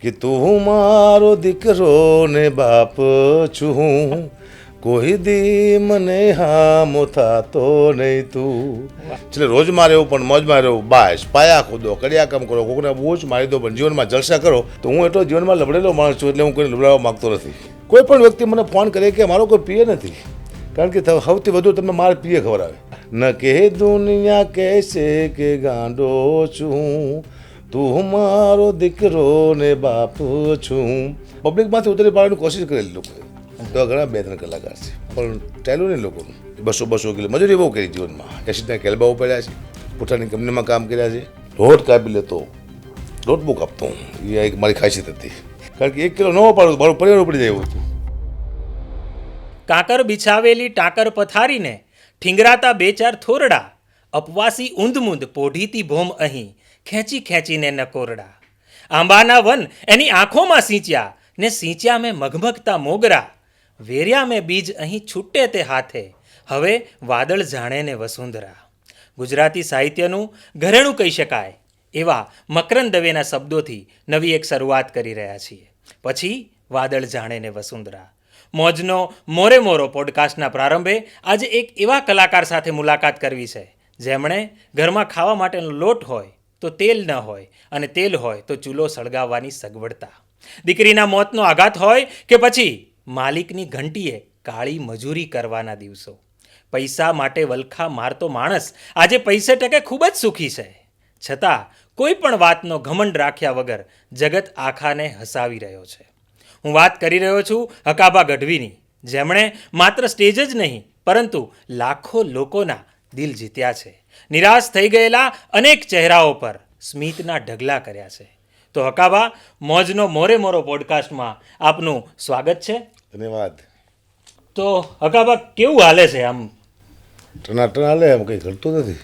કે તું મારો દીકરો ને બાપ છું હું, કોઈ દી મને હામો થાતો નહીં તું. એટલે રોજમાં રહેવું પણ મોજમાં રહેવું, બાસ પાયા ખોદો, કડિયા કામ કરો, કોકને બોજ મારી દો, પણ જીવનમાં જલસા કરો. તો હું એટલો જીવનમાં લબડેલો માણસ છું, એટલે હું કોઈને લબડાવવા માગતો નથી. કોઈ પણ વ્યક્તિ મને ફોન કરે કે મારો કોઈ પ્રિય નથી, કારણ કે સૌથી વધુ તમને મારે પ્રિય ખબર આવે. ન કે દુનિયા કહેશે કે ગાંડો છું, તું મારો દીકરો ને બાપ છું. પબ્લિકમાંથી ઉતરી પાડવાની કોશિશ કરેલી લોકોએ, તો ઘણા 2-3 કલાકાર છે, પણ ચાલ્યું નહીં લોકોનું. 200 કિલો મજૂરી બહુ કરી જીવનમાં, એસિડના કેલબાઓ પડ્યા છે, પોતાની કંપનીમાં કામ કર્યા છે. લોટ કાપી લેતો, લોટ બહુ કાપતો હું, એ એક મારી ખાસિયત હતી, કારણ કે 1 કિલો ન પાડું મારું પરિવાર ઉપડી જાય એવું હતું. કાકર બિછાવેલી ટાકર પથારીને ઠીંગરાતા 2-4 થોરડા, અપવાસી ઊંધમૂંધ પોઢીતી ભોમ અહીં ખેંચી ખેંચીને નકોરડા. આંબાના વન એની આંખોમાં સિંચ્યા ને સિંચ્યા મેં મઘમઘતા મોગરા. વેર્યા મેં બીજ અહીં છૂટે તે હાથે, હવે વાદળ જાણે ને વસુંધરા. ગુજરાતી સાહિત્યનું ઘરેણું કહી શકાય એવા મકરંદ દવેના શબ્દોથી નવી એક શરૂઆત કરી રહ્યા છીએ. પછી વાદળ જાણે ને વસુંધરા. મોજનો મોરે મોરો પોડકાસ્ટના પ્રારંભે આજે એક એવા કલાકાર સાથે મુલાકાત કરવી છે, જેમણે ઘરમાં ખાવા માટેનો લોટ હોય તો તેલ ન હોય, અને તેલ હોય તો ચૂલો સળગાવવાની સગવડતા. દીકરીના મોતનો આઘાત હોય કે પછી માલિકની ઘંટીએ કાળી મજૂરી કરવાના દિવસો. પૈસા માટે વલખા મારતો માણસ આજે પૈસે ટકે ખૂબ જ સુખી છે, છતાં કોઈ પણ વાતનો ઘમંડ રાખ્યા વગર જગત આખાને હસાવી રહ્યો છે. હું વાત કરી રહ્યો છું હકાભા ગઢવીની, જેમણે માત્ર સ્ટેજ જ નહીં પરંતુ લાખો લોકોના દિલ જીત્યા છે. નિરાશ થઈ ગયેલા અનેક ચહેરાઓ પર સ્મિતના ઢગલા કર્યા છે. તો હકાભા, મોજનો મોરે મોરો પોડકાસ્ટમાં આપનું સ્વાગત છે. ધન્યવાદ. તો હકાભા, કેવું હાલે છે? આમ ટનાટન હાલે, એમ કંઈ ઘટતું નથી.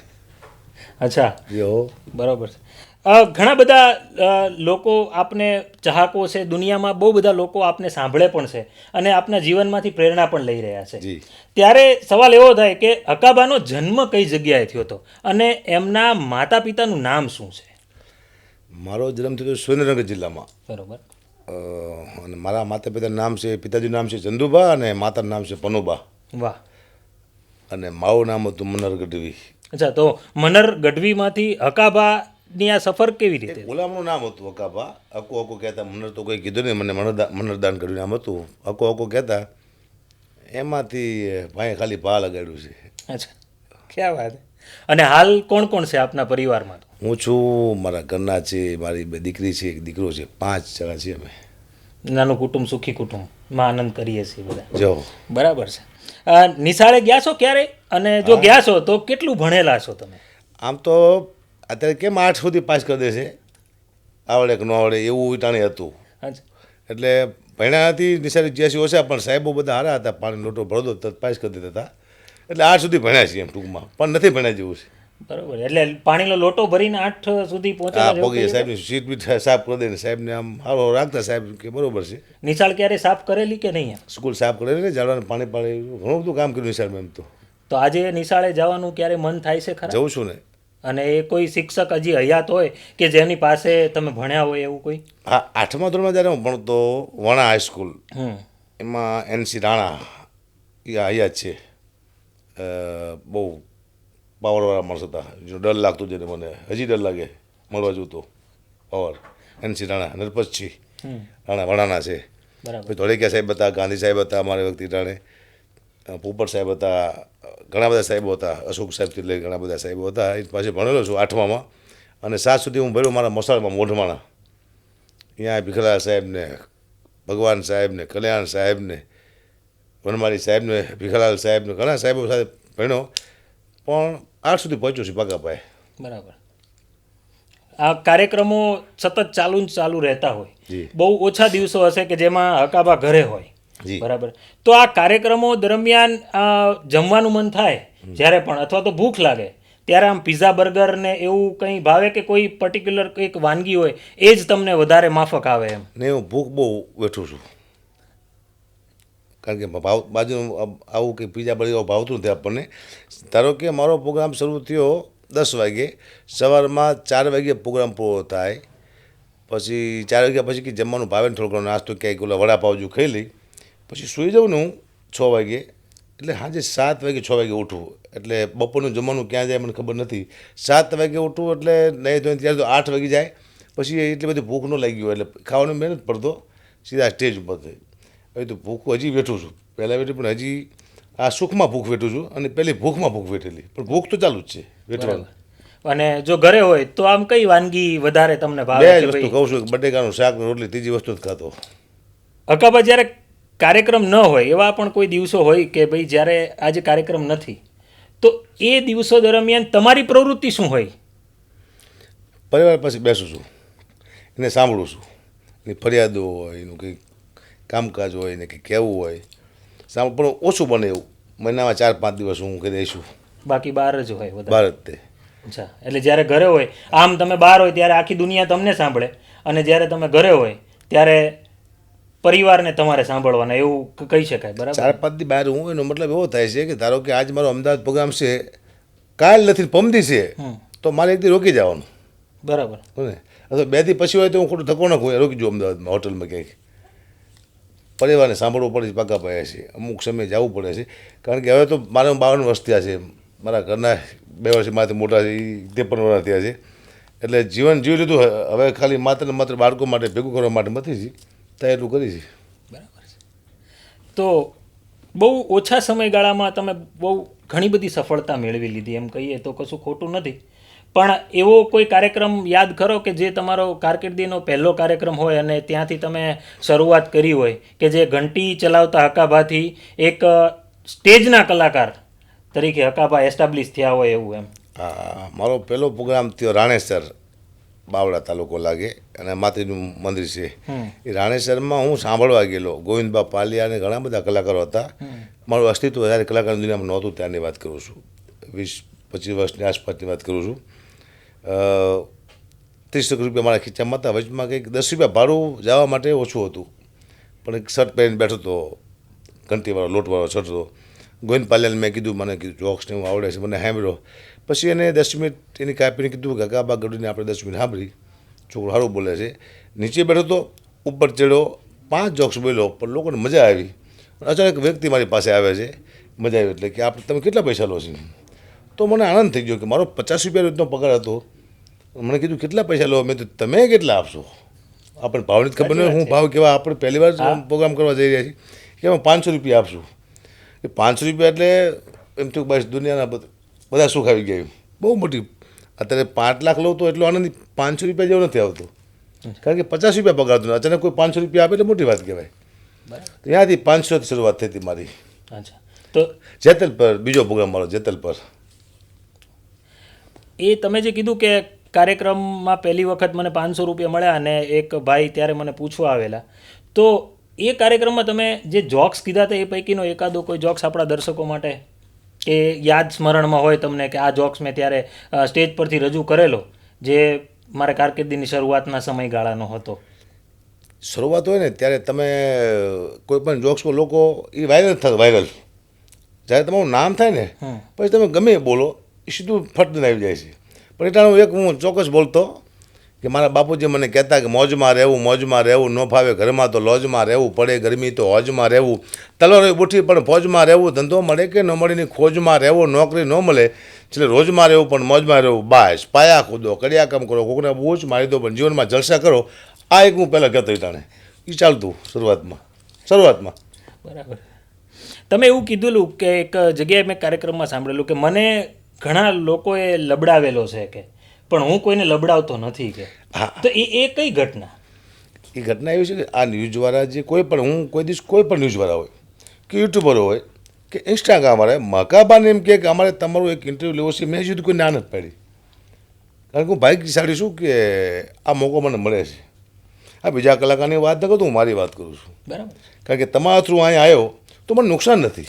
અચ્છા, યો બરાબર છે. ઘણા બધા લોકો આપને ચાહકો છે, દુનિયામાં બહુ બધા લોકો આપને સાંભળે પણ છે અને આપના જીવનમાંથી પ્રેરણા પણ લઈ રહ્યા છે. જી. ત્યારે સવાલ એવો થાય કે હકાભાનો જન્મ કઈ જગ્યાએ થયો હતો અને એમના માતા પિતાનું નામ શું છે? મારો જન્મ થયો સુરેન્દ્રનગર જિલ્લામાં. બરોબર. અને મારા માતા પિતાનું નામ છે, પિતાજીનું નામ છે ચંદુબા અને માતાનું નામ છે પનુબા. વાહ. અને મારું નામ હતું મનર ગઢવી. અચ્છા, તો મનર ગઢવીમાંથી હકાભાની આ સફર કેવી રીતે? ગુલામનું નામ હતું હકાબા. હકો હકો કહેતા, મનર તો કોઈ કીધું નહીં, મને મનરદાન ગઢવી નામ હતું. હકો હકો કહેતા, એમાંથી ભાઈ ખાલી ભા લગાડ્યું છે. અચ્છા, ક્યાં વાત. અને હાલ કોણ કોણ છે આપના પરિવારમાં? હું છું, મારા ઘરના છે, મારી 2 દીકરી છે, 1 દીકરો છે, 5 જણા છીએ અમે. નાનું કુટુંબ, સુખી કુટુંબમાં આનંદ કરીએ છીએ બધા. જો બરાબર છે. નિશાળે ગયા છો ક્યારે? અને જો ગયા છો તો કેટલું ભણેલા છો તમે? આમ તો અત્યારે કેમ 8 સુધી પાસ કરી દે છે, આવડે કે ન આવડે એવું ટાણે હતું. અચ્છા. એટલે ભણ્યા નથી નિશાળે જ્યાંસી ઓછા, પણ સાહેબો બધા સારા હતા, પાણી લોટો ભરદો તરત પાસ કરી દેતા હતા. એટલે 8 સુધી ભણ્યા છીએ એમ ટૂંકમાં, પણ નથી ભણ્યા જેવું છે. બરાબર. એટલે પાણીનો લોટો ભરીને 8 સુધી પહોંચેલા? પગે સાહેબની સીટ બી સાફ કરી દે ને સાહેબને આમ સારો રાખતા, સાહેબ કે બરોબર છે. નિશાળ ક્યારે સાફ કરેલી કે નહીં? સ્કૂલ સાફ કરેલી ને, ઝાડવાનું પાણી પાણી ઘણું બધું કામ કર્યું નિશાળમાં એમ તો. તો આજે નિશાળે જવાનું ક્યારે મન થાય છે ખરા? જઉં છું ને. અને એ કોઈ શિક્ષક હજી હયાત હોય કે જેની પાસે તમે ભણ્યા હોય એવું કોઈ? હા, 8મા ધોરણમાં જ્યારે હું ભણતો વણા હાઈસ્કૂલ, એમાં NC રાણા એ હયાત છે. બહુ પાવરવાળા માણસ હતા, જો ડર લાગતો જેને મને હજી ડર લાગે મળવા જોતો પાવર. NC રાણા, નરપતસિંહ રાણા વણાના છે. બરાબર. પછી ધોળેકિયા સાહેબ હતા, ગાંધી સાહેબ હતા અમારા વખતે ટાણે, પોપટ સાહેબ હતા, ઘણા બધા સાહેબો હતા, અશોક સાહેબથી લઈ ઘણા બધા સાહેબો હતા. એ પાસે ભણેલો છું 8મામાં. અને 7 સુધી હું ભણ્યો મારા મસાળમાં મોઢમાણા. ત્યાં ભીખલાલ સાહેબને, ભગવાન સાહેબને, કલ્યાણ સાહેબને, વનમાળી સાહેબને, ભીખલાલ સાહેબને, ઘણા સાહેબો સાથે ભણ્યો, પણ 8 સુધી પહોંચ્યો છું પાકાભાઈ. બરાબર. આ કાર્યક્રમો સતત ચાલુ રહેતા હોય. બહુ ઓછા દિવસો હશે કે જેમાં હકાભા ઘરે હોય. બરાબર. તો આ કાર્યક્રમો દરમિયાન જમવાનું મન થાય જ્યારે પણ, અથવા તો ભૂખ લાગે ત્યારે આમ પિઝા, બર્ગર ને એવું કંઈ ભાવે કે કોઈ પર્ટિક્યુલર કંઈક વાનગી હોય એ જ તમને વધારે માફક આવે એમ? ને હું ભૂખ બહુ વેઠું છું, કારણ કે બાજુ આવું કે પિઝા બર્ગર ભાવતું નથી આપણને. ધારો કે મારો પ્રોગ્રામ શરૂ થયો 10 વાગે, સવારમાં 4 વાગે પ્રોગ્રામ પૂરો થાય, પછી 4 વાગ્યા પછી કે જમવાનું ભાવે ને થોડો ઘણો નાસ્તો ક્યાંક ઓલા વડાપાવજું ખાઈ લઈ પછી સૂઈ જાઉં ને હું 6 વાગે એટલે સાંજે 7 વાગે 6 વાગે ઉઠવું એટલે બપોરનું જમવાનું ક્યાં જાય મને ખબર નથી 7 વાગે ઉઠવું એટલે નહીં તો ત્યારે તો 8 વાગી જાય પછી એટલી બધી ભૂખ ન લાગી હોય એટલે ખાવાનું મહેનત પડતો સીધા સ્ટેજ ઉપર થઈ હવે તો ભૂખ હજી વેઠું છું પહેલાં વેઠી પણ હજી આ સુખમાં ભૂખ વેઠું છું અને પહેલી ભૂખમાં ભૂખ વેઠેલી પણ ભૂખ તો ચાલુ જ છે વેઠવાનું. અને જો ઘરે હોય તો આમ કઈ વાનગી વધારે તમને ભાવે બે કે જ વસ્તુ ભાઈ? કહું છું બટેકાનું શાક ને રોટલી ત્રીજી વસ્તુ જ ખાતો. અકાબા જ્યારે કાર્યક્રમ ન હોય એવા પણ કોઈ દિવસો હોય કે ભાઈ જ્યારે આજે કાર્યક્રમ નથી તો એ દિવસો દરમિયાન તમારી પ્રવૃત્તિ શું હોય? પરિવાર પાસે બેસું છું એને સાંભળું છું એની ફરિયાદો હોય એનું કંઈક કામકાજ હોય એને કંઈક કહેવું હોય પણ ઓછું બને એવું મહિનામાં 4-5 દિવસ હું કરી દઈશું બાકી બહાર જ હોય વધારે? ભારત તે અચ્છા, એટલે જ્યારે ઘરે હોય આમ તમે બહાર હોય ત્યારે આખી દુનિયા તમને સાંભળે અને જ્યારે તમે ઘરે હોય ત્યારે પરિવારને તમારે સાંભળવાના એવું કહી શકાય, બરાબર? 4-5 દી બહાર હું એનો મતલબ એવો થાય છે કે ધારો કે આજ મારો અમદાવાદ પ્રોગ્રામ છે કાલ નથી પમદી છે તો મારે એક દી રોકી જવાનું બરાબર. ને અથવા 2 દી પછી હોય તો હું ખોટું થકો નાખું રોકી જાઉં અમદાવાદમાં હોટલમાં ક્યાંક. પરિવારને સાંભળવું પડે છે પાકા પાયા છે અમુક સમય જવું પડે છે કારણ કે હવે તો મારે 52 વર્ષ થયા છે મારા ઘરના 2 વર્ષ મારાથી મોટા છે એ 53 વર્ષ થયા છે એટલે જીવન જીવી લીધું હવે ખાલી માત્ર ને માત્ર બાળકો માટે ભેગું કરવા માટે નથી ત્યાં એટલું કરી છે. બરાબર છે. તો બહુ ઓછા સમયગાળામાં તમે બહુ ઘણી બધી સફળતા મેળવી લીધી એમ કહીએ તો કશું ખોટું નથી, પણ એવો કોઈ કાર્યક્રમ યાદ કરો કે જે તમારો કારકિર્દીનો પહેલો કાર્યક્રમ હોય અને ત્યાંથી તમે શરૂઆત કરી હોય કે જે ઘંટી ચલાવતા હકાભાથી એક સ્ટેજના કલાકાર તરીકે હકાભા એસ્ટાબ્લિશ થયા હોય એવું એમ? હા, મારો પહેલો પ્રોગ્રામ થયો રાણેસર બાવળા તાલુકો લાગે અને માતાજીનું મંદિર છે એ રાણેસરમાં હું સાંભળવા ગયેલો ગોવિંદબા પાલિયા અને ઘણા બધા કલાકારો હતા. મારું અસ્તિત્વ જ્યારે કલાકારની દુનિયામાં નહોતું ત્યારની વાત કરું છું 20-25 વર્ષની આસપાસની વાત કરું છું. 30 રૂપિયા મારા ખીચામાં હતા વચમાં કંઈક 10 રૂપિયા ભાડું જવા માટે ઓછું હતું પણ એક શર્ટ પહેરીને બેઠો હતો ઘંટીવાળો લોટવાળો શર્ટ હતો. ગોવિંદ પાલિયાને મેં કીધું મને કીધું જોક્સને હું આવડે છે મને સાંભળ્યો પછી એને 10 મિનિટ એની કાપીને કીધું કે હકાબા ગઢવીને આપણે 10 મિનિટ સાંભળી છોકરો સારું બોલે છે. નીચે બેઠો તો ઉપર ચડ્યો 5 જોક્સ બોલ્યો પણ લોકોને મજા આવી. અચાનક વ્યક્તિ મારી પાસે આવે છે મજા આવી એટલે કે આપણે તમે કેટલા પૈસા લો છો તો મને આનંદ થઈ ગયો કે મારો 50 રૂપિયા રીતનો પગાર હતો. મને કીધું કેટલા પૈસા લો મેં તો તમે કેટલા આપશો આપણને ભાવની જ ખબર નહીં હું ભાવ કેવા આપણે પહેલી વાર પ્રોગ્રામ કરવા જઈ રહ્યા છીએ કે અમે 500 રૂપિયા આપશું. એ 500 રૂપિયા એટલે એમ થયું બસ દુનિયાના બધા સુખ આવી ગયા બહુ મોટી. અત્યારે 5 લાખ લઉં તો એટલો આનંદ 500 રૂપિયા જેવો નથી આવતો કારણ કે 50 રૂપિયા પગાર હતો અચાનક કોઈ 500 રૂપિયા આપે એટલે મોટી વાત કહેવાય. તો ત્યાંથી 500થી શરૂઆત થઈ હતી મારી. અચ્છા, તો જેતલ પર બીજો પ્રોગ્રામ મારો જેતલ પર. એ તમે જે કીધું કે કાર્યક્રમમાં પહેલી વખત મને 500 રૂપિયા મળ્યા અને એક ભાઈ ત્યારે મને પૂછવા આવેલા, તો એ કાર્યક્રમમાં તમે જે જોક્સ કીધા હતા એ પૈકીનો એકાદો કોઈ જોક્સ આપણા દર્શકો માટે કે યાદ સ્મરણમાં હોય તમને કે આ જોક્સ મેં ત્યારે સ્ટેજ પરથી રજૂ કરેલો જે મારે કારકિર્દીની શરૂઆતના સમયગાળાનો હતો? શરૂઆત હોય ને ત્યારે તમે કોઈ પણ જોક્સ લોકો એ વાયરલ થાય વાયરલ જ્યારે તમારું નામ થાય ને પછી તમે ગમે એ બોલો એ સીધું ફટ આવી જાય છે. પણ એટલાનું એક હું ચોક્કસ બોલતો કે મારા બાપુજી મને કહેતા કે મોજમાં રહેવું ન ફાવે ઘરમાં તો લોજમાં રહેવું પડે ગરમી તો હોજમાં રહેવું તલવાર બુઠી પણ ફોજમાં રહેવું ધંધો મળે કે ન મળીની ખોજમાં રહેવું નોકરી ન મળે એટલે રોજમાં રહેવું પણ મોજમાં રહેવું બાસ પાયા ખોદો કડિયા કામ કરો કોકને બહુ જ મારી દો પણ જીવનમાં જલસા કરો. આ એક હું પહેલાં કહેતો તાણે એ ચાલતું શરૂઆતમાં. બરાબર. તમે એવું કીધેલું કે એક જગ્યાએ મેં કાર્યક્રમમાં સાંભળેલું કે મને ઘણા લોકોએ લબડાવેલો છે કે પણ હું કોઈને લબડાવતો નથી કે. તો એ કઈ ઘટના? એ ઘટના એવી છે કે આ ન્યૂઝવાળા જે કોઈ પણ હું કોઈ દિવસ કોઈ પણ ન્યૂઝવાળા હોય કે યુટ્યુબર હોય કે ઇન્સ્ટાગ્રામવાળા મકાબાને એમ કે અમારે તમારું એક ઇન્ટરવ્યૂ લેવો છે મેં હજુ કોઈ ના નથી પાડી કારણ કે હું ભાગ્યશાળી છું કે આ મોકો મને મળે છે. આ બીજા કલાકારની વાત ન કરું હું મારી વાત કરું છું. બરાબર. કારણ કે તમારા થ્રુ અહીંયા આવ્યો તો મને નુકસાન નથી.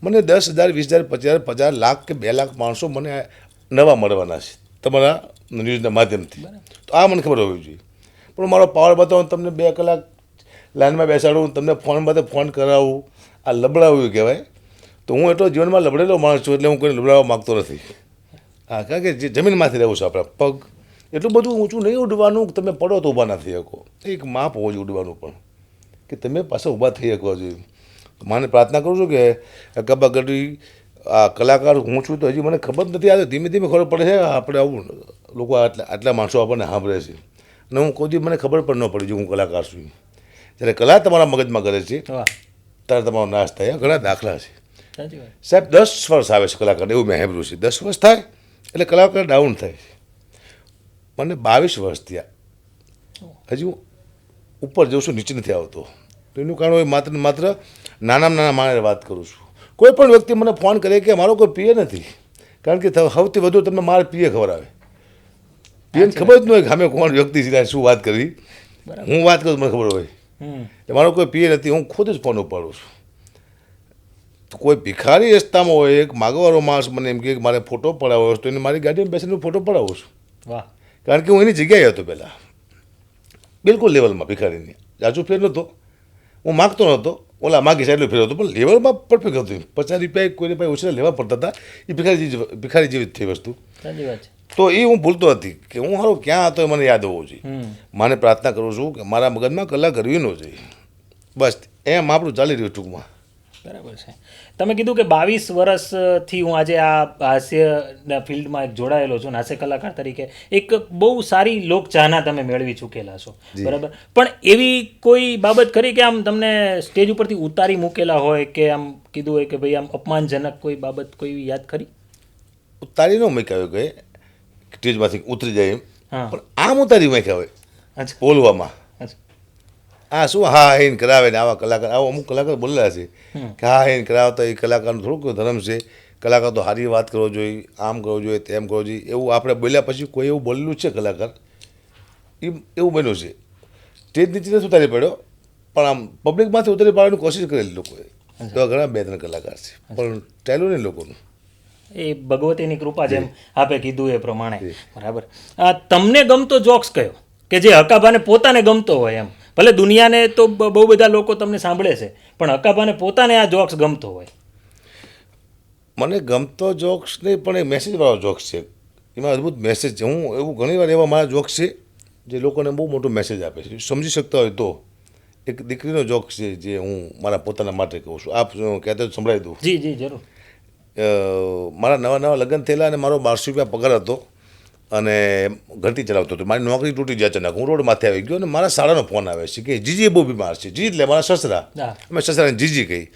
મને 10,000 20,000 50,000 લાખ કે 2 લાખ માણસો મને નવા મળવાના છે તમારા ન્યૂઝના માધ્યમથી. તો આ મને ખબર હોવી જોઈએ પણ મારો પાવર બતાવો તમને 2 કલાક લાઈનમાં બેસાડું તમને ફોન માટે ફોન કરાવું આ લબડાવ્યું કહેવાય. તો હું એટલો જીવનમાં લબડેલો માણસ છું એટલે હું કોઈને લબડાવવા માગતો નથી. હા, કારણ કે જે જમીનમાંથી રહેવું છું આપણા પગ એટલું બધું ઊંચું નહીં ઉડવાનું કે તમે પડો તો ઊભા ના થઈ શકો. એક માપ હોવું જોઈએ ઉડવાનું પણ, કે તમે પાછા ઊભા થઈ શકો જોઈએ. માને પ્રાર્થના કરું છું કે અકાબા ગઢવી આ કલાકાર હું છું તો હજી મને ખબર નથી આવતી, ધીમે ધીમે ખબર પડે છે આપણે આવું લોકો આટલા માણસો આપણને સાંભળે છે, અને હું કોઈ દી મને ખબર પણ ન પડી જો હું કલાકાર છું. જ્યારે કલા તમારા મગજમાં કરે છે વાહ, ત્યારે તમારો નાશ થાય. ઘણા દાખલા છે સાચી વાત. સાહેબ. 10 વર્ષ આવે છે કલાકાર, એવું મેં સાંભળ્યું છે. 10 વર્ષ થાય એટલે કલાકાર ડાઉન થાય છે. મને 22 વર્ષ થયા, હજી હું ઉપર જઉં છું, નીચે નથી આવતો. તો એનું કારણ હોય માત્ર ને માત્ર નાનામાં નાના માણસને વાત કરું છું. કોઈ પણ વ્યક્તિ મને ફોન કરે કે મારો કોઈ પીએ નથી, કારણ કે સૌથી વધુ તમને મારે પીએ ખબર આવે. પીએને ખબર જ ન હોય કે અમે કોણ વ્યક્તિ છે, શું વાત કરવી. હું વાત કરું મને ખબર હોય કે મારો કોઈ પીએ નથી, હું ખુદ જ ફોન ઉપાડું છું. તો કોઈ ભિખારી રસ્તામાં હોય, એક માગવાળો માણસ મને એમ કે મારે ફોટો પડાવવો તો એને મારી ગાડીમાં બેસીને ફોટો પડાવું છું. વાહ, કારણ કે હું એની જગ્યાએ હતો પહેલાં, બિલકુલ લેવલમાં ભિખારીની. જાજુ ફેર નહોતો, હું માગતો નહોતો, ઓલા માગી સાઈડ ફેર હતો, પણ લેવલમાં પરફેક્ટ હતું. 50 રૂપિયા કોઈને પાસે ઓછા લેવા પડતા હતા. એ ભિખારી જેવી જ થઈ વસ્તુ. સાચી વાત છે. તો એ હું ભૂલતો નથી કે હું હારો ક્યાં હતો એ મને યાદ હોવું જોઈએ. માને પ્રાર્થના કરું છું કે મારા મગજમાં કલા કરવી ન જોઈએ. બસ એમ આપણું ચાલી રહ્યું ટૂંકમાં. બરાબર છે. તમે કીધું કે 22 વર્ષથી હું આજે આ હાસ્યના ફિલ્ડમાં જોડાયેલો છું, હાસ્ય કલાકાર તરીકે એક બહુ સારી લોકચાહના તમે મેળવી ચૂકેલા છો, બરાબર. પણ એવી કોઈ બાબત ખરી કે આમ તમને સ્ટેજ ઉપરથી ઉતારી મૂકેલા હોય, કે આમ કીધું હોય કે ભાઈ આમ અપમાનજનક કોઈ બાબત કોઈ યાદ ખરી? ઉતારી ન મૂક્યા હોય કે સ્ટેજમાંથી ઉતરી જાય એમ, હા. પણ આમ ઉતારી મૂક્યા હોય અચ્છા, બોલવામાં. અચ્છા. આ શું હા હેન કરાવે ને આવા કલાકાર, આવો અમુક કલાકાર બોલેલા છે કે હા હેન કરાવતા એ કલાકારનું થોડુંક ધર્મ છે, કલાકાર તો સારી વાત કરવો જોઈએ, આમ કરવું જોઈએ, તેમ કરવું જોઈએ. એવું આપણે બોલ્યા પછી કોઈ એવું બોલેલું છે કલાકાર, એવું બન્યું છે. સ્ટેજ નીચે નથી ઉતારી પડ્યો, પણ આમ પબ્લિકમાંથી ઉતારી પાડવાની કોશિશ કરેલી લોકોએ. તો ઘણા 2-3 કલાકાર છે, પણ ચાલ્યું નહીં લોકોનું. એ ભગવતીની કૃપા, જેમ આપે કીધું એ પ્રમાણે, બરાબર. તમને ગમતો જોક્સ કયો કે જે હકાભાને પોતાને ગમતો હોય? એમ ભલે દુનિયાને તો બહુ બધા લોકો તમને સાંભળે છે, પણ હકાભાને પોતાને આ જોક્સ ગમતો હોય. મને ગમતો જોક્સ નહીં, પણ એ મેસેજવાળો જોક્સ છે, એમાં અદ્ભુત મેસેજ છે. હું એવું ઘણીવાર એવા મારા જોક્સ છે જે લોકોને બહુ મોટો મેસેજ આપે છે, સમજી શકતા હોય તો. એક દીકરીનો જોક્સ છે જે હું મારા પોતાના માટે કહું છું. આપ કહેતા તો સંભળાવી દઉં. જી જી, જરૂર. મારા નવા લગ્ન થયેલા અને મારો 1200 રૂપિયા પગાર હતો, અને ઘરથી ચલાવતો હતો. મારી નોકરી તૂટી જાય અચાનક, હું રોડ માથે આવી ગયો, અને મારા શાળાનો ફોન આવે છે કે જીજી બહુ બીમાર છે. જીજી એટલે મારા સસરા, અમે સસરાને જીજી કહી.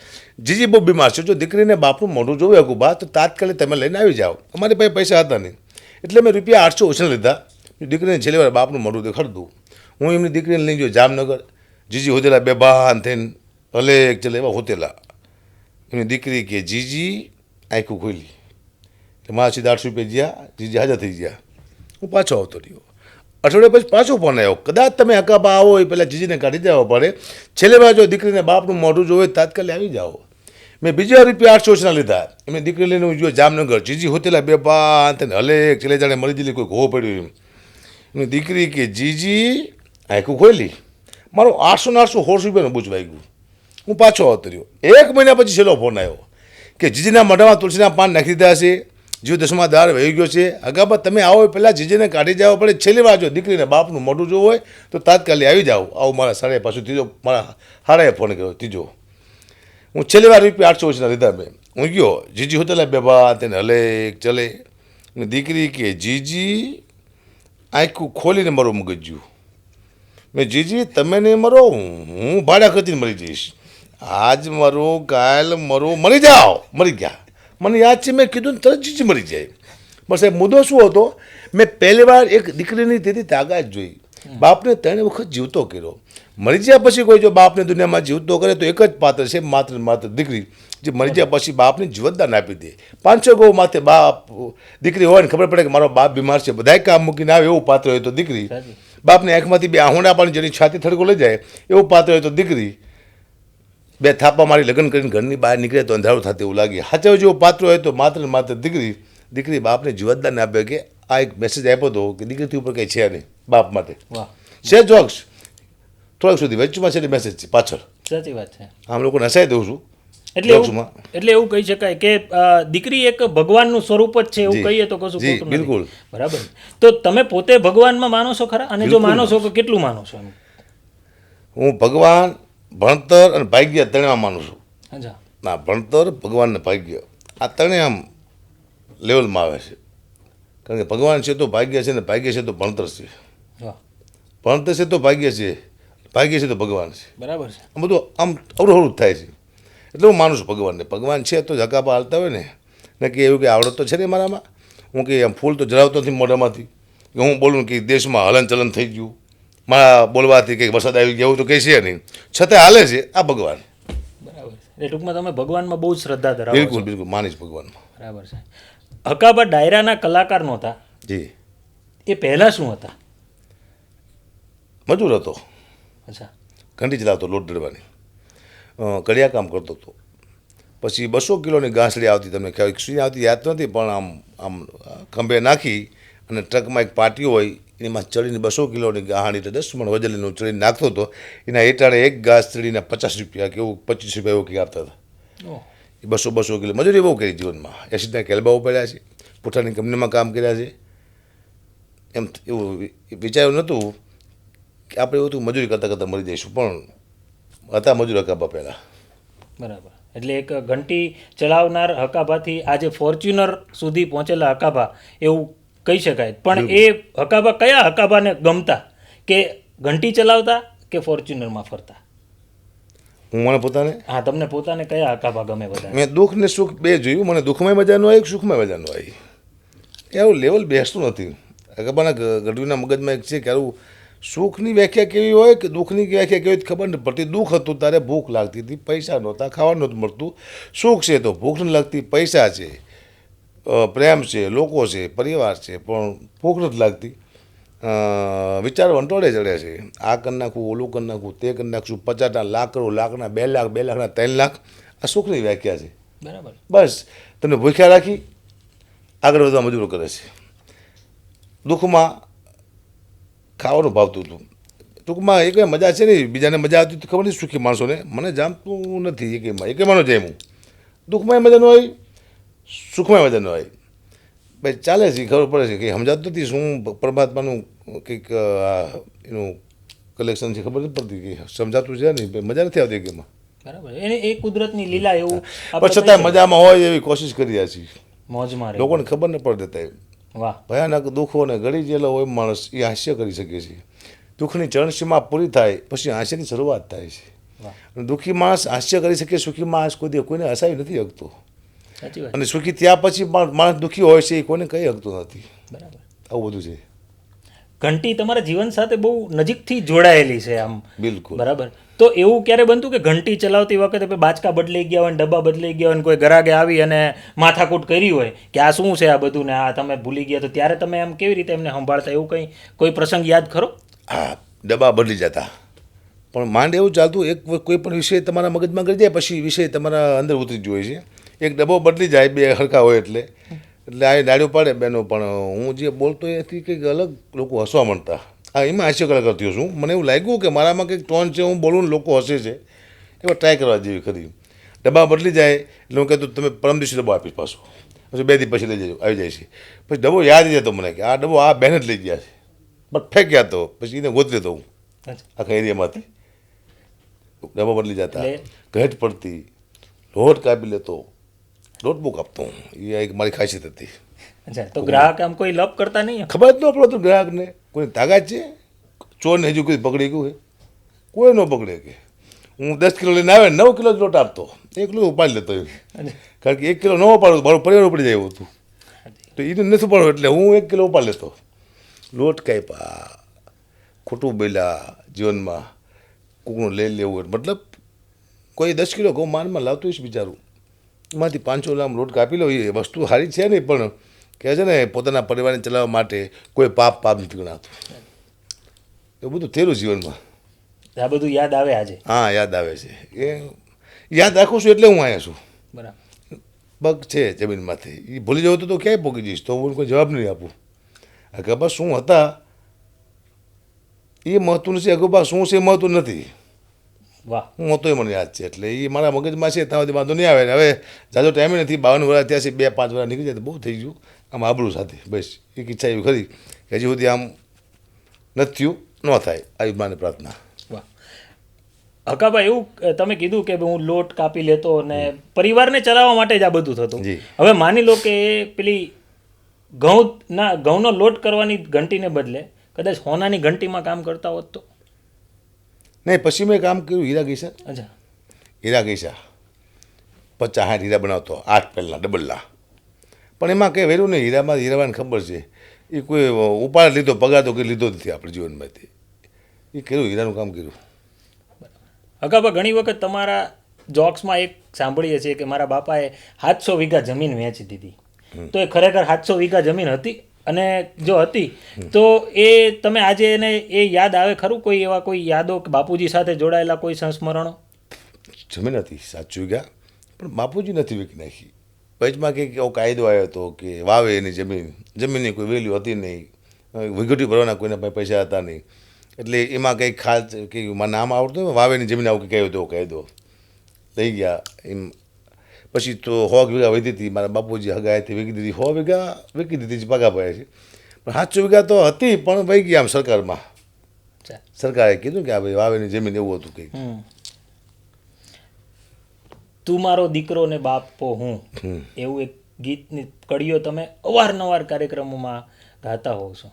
જીજી બહુ બીમાર છે, જો દીકરીને બાપનું મોઢું જોવે અકુબા તો તાત્કાલિક તમે લઈને આવી જાઓ. અમારી પાસે પૈસા હતા નહીં, એટલે મેં રૂપિયા 800 ઓછા લીધા. દીકરીને છેલ્લી વાર બાપનું મોઢું દેખાડતું. હું એમની દીકરીને લઈ ગયો જામનગર. જીજી હોતેલા બેભાન થઈને ભલે એક ચલે એવા હોતેલા. એમની દીકરી કે જીજી આંખું ખોલી, એટલે મારા સીધા 800 રૂપિયા જ્યાં જીજી હાજર થઈ ગયા. હું પાછો આવતો રહ્યો. અઠવાડિયા પછી પાછો ફોન આવ્યો, કદાચ તમે હકાબા આવો એ પહેલાં જીજીને કાઢી દેવા પડે, છેલ્લે વાર જો દીકરીને બાપનું મોઢું જોવે તાત્કાલિક આવી જાઓ. મેં બીજા રૂપિયા 800 ઓછા લીધા. એમને દીકરી લઈને હું ગયો જામનગર. જીજી હોતેલા બેભાન થઈને હલે છેલ્લે જાણે મરી જેલી કોઈ ઘો પડ્યું એમ. એમની દીકરી કે જીજી આંખું ખોલી. મારો 800 રૂપિયાનું બૂચ વાગ્યું. હું પાછો આવતો રહ્યો. 1 મહિના પછી છેલ્લો ફોન આવ્યો કે જીજીના મોઢામાં તુલસીના પાન નાખી દીધા છે, જીવ 10મા દાર વહી ગયો છે. અગાબા તમે આવો પહેલાં જીજીને કાઢી જવા પડે, છેલ્લી વાર જો દીકરીને બાપનું મોઢું જોવું હોય તો તાત્કાલિક આવી જાઓ. આવું મારા સાડા પાછું ત્રીજો મારા હારાએ ફોન કર્યો ત્રીજો. હું છેલ્લી વાર રૂપિયા 800 ઓછા લીધા. મેં હું ગયો. જીજી હોતેલા બેબા તેને હલે ચલે. દીકરી કે જીજી આંખું ખોલીને મારું મગજ્યું. મેં જીજી તમે નહીં મરો, હું ભાડા ખર્ચીને મરી જઈશ. આજ મરો કાલ મરો, મરી જાઓ. મરી ગયા. મને યાદ છે મેં કીધું ને તરત જીજી મરી જાય. બસ એ મુદ્દો શું હતો, મેં પહેલી વાર એક દીકરીની તેથી તાકાત જોઈ. બાપને 3 વખત જીવતો કર્યો. મરી ગયા પછી કોઈ જો બાપને દુનિયામાં જીવતો કરે તો એક જ પાત્ર છે, માત્ર માત્ર દીકરી, જે મરી ગયા પછી બાપને જીવતદાન આપી દે. 500 ગૌ માથે બાપ દીકરી હોય ને ખબર પડે કે મારો બાપ બીમાર છે, બધાય કામ મૂકીને આવે એવું પાત્ર હોય તો દીકરી. બાપને આંખમાંથી 2 આહોંડા પાણી જેની છાતી થડકો લઈ જાય એવું પાત્ર હોય તો દીકરી. 2 થાપા મારી લગ્ન કરીને ઘરની બહાર નીકળે તો અંધારું થતું એવું લાગે. હાચવ જેવું પાત્ર હોય તો માત્ર ને માત્ર દીકરી. દીકરી બાપને જીવતદાન આપે. કે આ એક મેસેજ આપ્યો હતો કે દીકરીથી ઉપર કંઈ છે નહીં બાપ માટે. છે જોક્સ થોડાક સુધી વચ્ચેમાં છે મેસેજ છે પાછળ. સાચી વાત છે. આમ લોકોને હસાઈ દઉં છું જોક્સમાં. એટલે એવું કહી શકાય કે દીકરી એક ભગવાનનું સ્વરૂપ જ છે એવું જી. કહીએ તો કશું જી, ખોટું નથી. બિલકુલ. બરાબર. તો તમે પોતે ભગવાનમાં માનો છો ખરા? અને જો માનો છો તો કેટલું માનો છો એમ? હું ભગવાન, ભણતર અને ભાગ્ય ત્રણેયમાં માનું છું. અચ્છા. ના, ભણતર, ભગવાન ને ભાગ્ય આ ત્રણેય આમ લેવલમાં આવે છે. કારણ કે ભગવાન છે તો ભાગ્ય છે, ને ભાગ્ય છે તો ભણતર છે. વાહ, ભણતર છે તો ભાગ્ય છે, ભાગ્ય છે તો ભગવાન છે. બરાબર છે. આ બધું આમ અવરું જ થાય છે. એટલે હું માનું છું ભગવાનને. ભગવાન છે તો જગાપા હાલતા હોય ને કે એવું કે આવડત તો છે ને મારામાં, હું કે આમ ફૂલ તો જરાવતો નથી મોઢામાંથી, કે હું બોલું કે દેશમાં હલનચલન થઈ ગયું મારા બોલવાથી, કંઈક વરસાદ આવી ગયો એવું તો કંઈ છે નહીં, છતાં હાલે છે આ ભગવાન. બરાબર છે. એટલે ટૂંકમાં તમે ભગવાનમાં બહુ જ શ્રદ્ધા ધરાવો છો. બિલકુલ બિલકુલ માનીશ ભગવાનમાં. બરાબર છે. હકાબા ડાયરાના કલાકાર નહોતા, જી. એ પહેલા શું હતા? મજૂર હતો, અચ્છા. ઘંટી ચલાવતો, લોટ દળવાની, કડિયા કામ કરતો હતો. પછી 200 કિલોની ઘાસડી આવતી, તમને ખ્યાલ શું આવતી યાદ નથી, પણ આમ આમ ખંભે નાખી અને ટ્રકમાં એક પાટીઓ હોય એમાં ચડીને 200 કિલોની ગાહાડી એટલે 10 મણ વજનનું ચડીને નાખતો હતો. એના હેઠાળે એક ઘાસડીના 50 રૂપિયા કે એવું 25 રૂપિયા એવું કંઈક આપતા હતા. ઓહ, એ 200 કિલો મજૂરી બહુ કરી જીવનમાં. એસિડના કેલબાઓ પડ્યા છે, પુઠાની કંપનીમાં કામ કર્યા છે. એમ એવું વિચાર્યું નહોતું કે આપણે એવું હતું મજૂરી કરતાં કરતાં મરી જઈશું, પણ હતા મજૂર હકાબા પહેલાં. બરાબર. એટલે એક ઘંટી ચલાવનાર હકાભાથી આજે ફોર્ચ્યુનર સુધી પહોંચેલા હકાભા એવું કહી શકાય. પણ એ હકાભા કયા હકાભાને ગમતા, કે ઘંટી ચલાવતા કે ફોર્ચ્યુનરમાં ફરતા? હું મને પોતાને હા, તમને પોતાને કયા હકાભા ગમે બધા? મેં દુઃખ ને સુખ બે જોયું. મને દુઃખમાં મજા ન આવી, સુખમાં મજા ન આવી. એવું લેવલ બેસતું નથી. હકાબાના ગઢવીના મગજમાં એક છે કે આવું સુખની વ્યાખ્યા કેવી હોય કે દુઃખની વ્યાખ્યા કેવી હોય ખબર નથી પડતી. દુઃખ હતું ત્યારે ભૂખ લાગતી હતી, પૈસા નહોતા, ખાવાનું નહોતું મળતું. સુખ છે તો ભૂખ નથી લાગતી, પૈસા છે, પ્રેમ છે, લોકો છે, પરિવાર છે, પણ ભૂખ નથી લાગતી. વિચારો વંટોળે ચડે છે. આ કરી નાખવું, ઓલું કરી નાખવું, તે કરી નાખશું, 50 લાખ કરોડ, લાખના 2 લાખ, 2 લાખના 3 લાખ, આ સુખની વ્યાખ્યા છે. બરાબર. બસ તમને ભૂખ્યા રાખી આગળ વધવા મજૂરો કરે છે. દુઃખમાં ખાવાનું ભાવતું હતું. ટૂંકમાં એ કંઈ મજા છે નહીં. બીજાને મજા આવતી તો ખબર નહીં સુખી માણસોને, મને જામતું નથી એકેયમાં ન જાય. હું દુઃખમાં મજા ન આવી, સુખમાં મજા ન આવી. ભાઈ ચાલે છે, ખબર પડે છે કંઈ સમજાતું નથી શું પરમાત્માનું કંઈક એનું કલેક્શન છે, ખબર નથી પડતી, કંઈ સમજાતું છે નહીં, ભાઈ મજા નથી આવતી એકેયમાં. બરાબર. એને એ કુદરતની લીલા એવું પણ છતાં મજામાં હોય એવી કોશિશ કરી રહ્યા છીએ. મોજમાં રહે. લોકોને ખબર ન પડે દેતા. વાહ, ભયાનક દુઃખોને ગળી ગયેલો હોય માણસ એ હાસ્ય કરી શકે છે. દુઃખની ચરણસીમા પૂરી થાય પછી હાસ્યની શરૂઆત થાય છે. વાહ, અને દુઃખી માણસ હાસ્ય કરી શકે, સુખી માણસ કોઈને હસાવી નથી શકતો. સાચી વાત. અને સુખી ત્યાં પછી માણસ દુઃખી હોય છે એ કોઈને કહી શકતો નથી. બરાબર. આવું બધું છે. ઘંટી તમારા જીવન સાથે બહુ નજીકથી જોડાયેલી છે આમ. બિલકુલ. બરાબર. તો એવું ક્યારે બનતું કે ઘંટી ચલાવતી વખતે બાચકા બદલાઈ ગયા હોય ને ડબ્બા બદલાઈ ગયા હોય ને કોઈ ગરાગે આવી અને માથાકૂટ કરી હોય કે આ શું છે આ બધું ને આ તમે ભૂલી ગયા, તો ત્યારે તમે એમ કેવી રીતે એમને સંભાળતા? એવું કંઈ કોઈ પ્રસંગ યાદ ખરો? હા, ડબ્બા બદલી જતા, પણ માંડ એવું ચાલતું એક કોઈ પણ વિષય તમારા મગજમાં કરી જાય પછી વિષય તમારા અંદર ઉતરી જ હોય છે. એક ડબ્બો બદલી જાય, બે હરખા હોય એટલે આ દાડીઓ પાડે બેનો. પણ હું જે બોલતો એથી કંઈક અલગ લોકો હસવા માંડતા. હા, એમાં હાસ્ય કલાકાર થયો છું. મને એવું લાગ્યું કે મારામાં કંઈક ટોન છે, હું બોલું ને લોકો હસે છે, એવા ટ્રાય કરવા જેવી ખરી. ડબ્બા બદલી જાય એટલે હું કહેતું તમે પરમ દિવસે ડબ્બો આપીશ પાછો, પછી 2 દી પછી લઈ જજો, આવી જાય છે. પછી ડબ્બો યાદ જતો મને કે આ ડબ્બો આ બહેન જ લઈ ગયા છે, બટ ફેંક્યા તો પછી એને ગોતરી દઉં આખા એરિયામાંથી. ડબ્બો બદલી જતા, ઘેટ પડતી, લોટ કાપી લેતો, નોટબુક આપતો. એ એક મારી ખાસિયત હતી. અચ્છા. તો ગ્રાહક આમ કોઈ લપ કરતા નહીં? ખબર જ ન પડતું ગ્રાહકને, કોઈ તાકાત છે? ચોરને હજુ કોઈ પકડી ગયું હોય? કોઈ ન પકડે. કે હું 10 કિલો લઈને આવે 9 કિલો જ લોટ આપતો, 1 કિલો ઉપાડી લેતો એમ. કારણ કે 1 કિલો ન ઉપાડું મારું પરિવાર ઉપડી જાય એવું હતું. તો એને નથી ઉપાડવું એટલે હું 1 કિલો ઉપાડી લેતો. લોટ કાપ્યા, ખોટું બોલ્યા જીવનમાં, કોકનું લઈ લેવું, મતલબ કોઈ 10 કિલો ઘઉં માનમાં લાવતું હશે બિચારું, એમાંથી 500 લાખ લોટ કાપી લો. એ વસ્તુ સારી છે નહીં, પણ કહે છે ને પોતાના પરિવારને ચલાવવા માટે કોઈ પાપ નથી ગણાતું. એવું બધું થયેલું જીવનમાં. આ બધું યાદ આવે આજે? હા, યાદ આવે છે. એ યાદ રાખું છું એટલે હું અહીંયા છું. બરાબર. પગ છે જમીનમાંથી, એ ભૂલી જવું તો ક્યાંય પગી જઈશ, તો હું કોઈ જવાબ નહીં આપું. અગાબા શું હતા એ મહત્વનું છે, અગાબા શું છે એ મહત્વ નથી. વાહ. હું તોય મને યાદ છે, એટલે એ મારા મગજમાં છે ત્યાં સુધી વાંધો નહીં આવે ને. હવે જાજો ટાઈમે નથી, 52 વર્ષ થયા છે, 2-5 વર્ષ નીકળી જાય તો બહુ થઈ ગયું આમ આબરૂ સાથે. બસ એક ઈચ્છા એવી ખરી કે હજી સુધી આમ નથી થયું, ન થાય, આવી માને પ્રાર્થના. વાહ. હકાભાઈ, એવું તમે કીધું કે હું લોટ કાપી લેતો અને પરિવારને ચલાવવા માટે જ આ બધું થતું. જી. હવે માની લો કે પેલી ઘઉંનો લોટ કરવાની ઘંટીને બદલે કદાચ હોનાની ઘંટીમાં કામ કરતા હોત તો? નહીં, પછી મેં કામ કર્યું હીરા ગઈસા. અચ્છા. હીરા ગઈસા 50-60 હીરા બનાવતો, 8 પહેલાં ડબલના. પણ એમાં કંઈ વેરું નહીં, હીરાવાને ખબર છે એ કોઈ ઉપાડ લીધો, પગાર તો કંઈ લીધો નથી આપણે જીવનમાંથી. એ કર્યું, હીરાનું કામ કર્યું. હકાભાઈ, ઘણી વખત તમારા જોક્સમાં એક સાંભળીએ છીએ કે મારા બાપાએ 700 વીઘા જમીન વેચી દીધી. તો એ ખરેખર 700 વીઘા જમીન હતી? અને જો હતી તો એ તમે આજે એને એ યાદ આવે ખરું? કોઈ એવા કોઈ યાદો કે બાપુજી સાથે જોડાયેલા કોઈ સંસ્મરણો? જમીન હતી 700 વીઘા, પણ બાપુજી નથી વેચી નાખી. વચમાં કંઈક એવો કાયદો આવ્યો હતો કે વાવે એની જમીનની કોઈ વેલ્યુ હતી નહીં, વિઘટી ભરવાના કોઈના પાસે પૈસા હતા નહીં, એટલે એમાં કંઈક ખાસ કંઈક નામ આવડતું હોય, વાવેની જમીન આવું કંઈક આવ્યો હતો કાયદો, લઈ ગયા એમ. પછી તો 100 વીઘા વધી હતી, મારા બાપુજી હગાયથી વેચી દીધી, 100 વીઘા વેચી દીધી, પગા પડ્યા છે. પણ 700 વીઘા તો હતી, પણ વહી ગયા આમ સરકારમાં. સરકારે કીધું કે આ ભાઈ વાવેની જમીન એવું હતું કંઈક. તું મારો દીકરો ને બાપો હું, એવું એક ગીતની કડીઓ તમે અવારનવાર કાર્યક્રમોમાં ગાતા હોવ છો,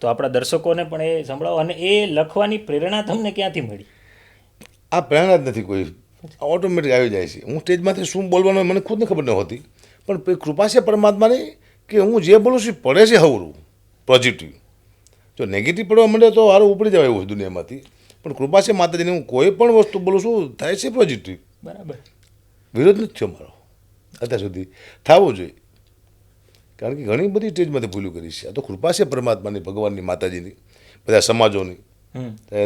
તો આપણા દર્શકોને પણ એ સંભળાવો. અને એ લખવાની પ્રેરણા તમને ક્યાંથી મળી? આ પ્રેરણા જ નથી કોઈ, ઓટોમેટિક આવી જાય છે. હું સ્ટેજમાંથી શું બોલવાનું મને ખુદને ખબર ન હોતી, પણ કૃપા છે પરમાત્માની કે હું જે બોલું છું પડે છે હવરું પોઝિટિવ. જો નેગેટિવ પડવા માંડે તો હારું ઉપડી જવાય એવું દુનિયામાંથી. પણ કૃપા છે માતાજીની, હું કોઈ પણ વસ્તુ બોલું છું થાય છે પોઝિટિવ. બરાબર. વિરોધ નથી થયો મારો અત્યાર સુધી, થવું જોઈએ. કારણ કે ઘણી બધી સ્ટેજમાંથી ભૂલું કરી છે. આ તો કૃપા છે પરમાત્માની, ભગવાનની, માતાજીની, બધા સમાજોની.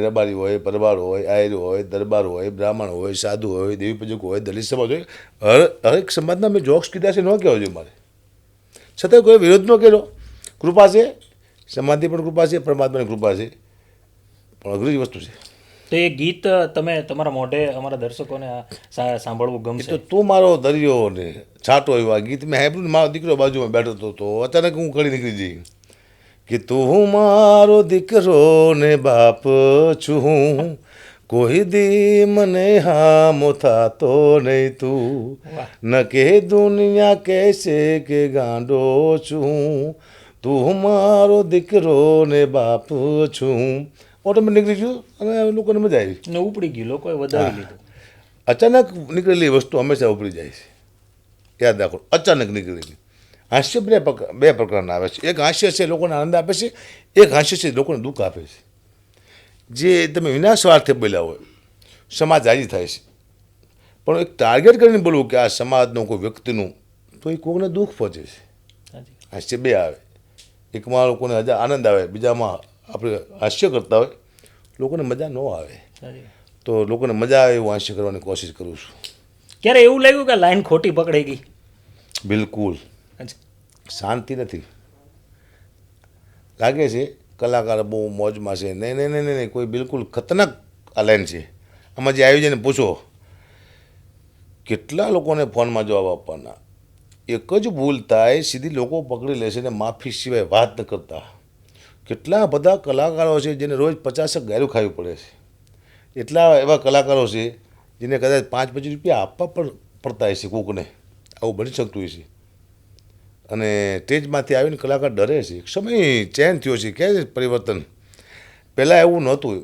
રબારી હોય, પરવાર હોય, આયર હોય, દરબાર હોય, બ્રાહ્મણ હોય, સાધુ હોય, દેવી પૂજક હોય, દલિત સમાજ હોય, હરેક સમાજના મેં જોક્સ કીધા છે, ન કહેવા જોઈએ મારે. છતાં કોઈ વિરોધ ન કર્યો. કૃપા છે, સમાજની પણ કૃપા છે, પરમાત્માની કૃપા છે, પણ અઘરી વસ્તુ છે. તો એ ગીત તમે તમારા મોઢે અમારા દર્શકોને સાંભળવું તો ગમશે? તું મારો દરિયો ને છાંટો, એવા ગીત મેં સાંભળ્યું ને. મારો દીકરો બાજુમાં બેઠો હતો તો અચાનક હું ખડી નીકળી જઈ કે તું મારો દીકરો ને બાપ છું, કોઈ દી મને હામો થાતો નહીં તું, ન કે દુનિયા કહેશે કે ગાંડો છું, તું મારો દીકરો ને બાપ છું. ઓટોમેટિક નીકળી ગયું અને લોકોને મજા આવી ને ઉપડી ગયું, લોકોએ વધાવી લીધું. અચાનક નીકળેલી વસ્તુ હંમેશા ઉપડી જાય છે, યાદ રાખો. અચાનક નીકળેલી હાસ્ય બે પ્રકારના આવે છે. એક હાસ્ય છે લોકોને આનંદ આપે છે, એક હાસ્ય છે લોકોને દુઃખ આપે છે. જે તમે વિના સ્વાર્થે બોલ્યા હોય, સમાજ રાજી થાય છે, પણ એક ટાર્ગેટ કરીને બોલવું કે આ સમાજનું કોઈ વ્યક્તિનું, તો એ કોઈને દુઃખ પહોંચે છે. હાસ્ય બે આવે, એકમાં લોકોને આનંદ આવે, બીજામાં આપણે હાસ્ય કરતા હોય લોકોને મજા ન આવે. તો લોકોને મજા આવે એવું હાસ્ય કરવાની કોશિશ કરું છું. ક્યારે એવું લાગ્યું કે લાઈન ખોટી પકડાઈ ગઈ? બિલકુલ શાંતિ નથી લાગે છે. કલાકાર બહુ મોજમાં છે. નહીં, કોઈ બિલકુલ ખતરનાક આ લાઈન છે. આમાં જે આવી જાય ને પૂછો કેટલા લોકોને ફોનમાં જવાબ આપવાના. એક જ ભૂલ થાય સીધી લોકો પકડી લેશે ને માફી સિવાય વાત ન કરતા. કેટલા બધા કલાકારો છે જેને રોજ 50 ગાયરું ખાવી પડે છે. એટલા એવા કલાકારો છે જેને કદાચ 5-25 રૂપિયા આપવા પણ પડતા હશે કોકને. આવું બની શકતું હશે. અને સ્ટેજમાંથી આવીને કલાકાર ડરે છે. એક સમય ચેન્જ થયો છે, ક્યાં પરિવર્તન. પહેલાં એવું નહોતું.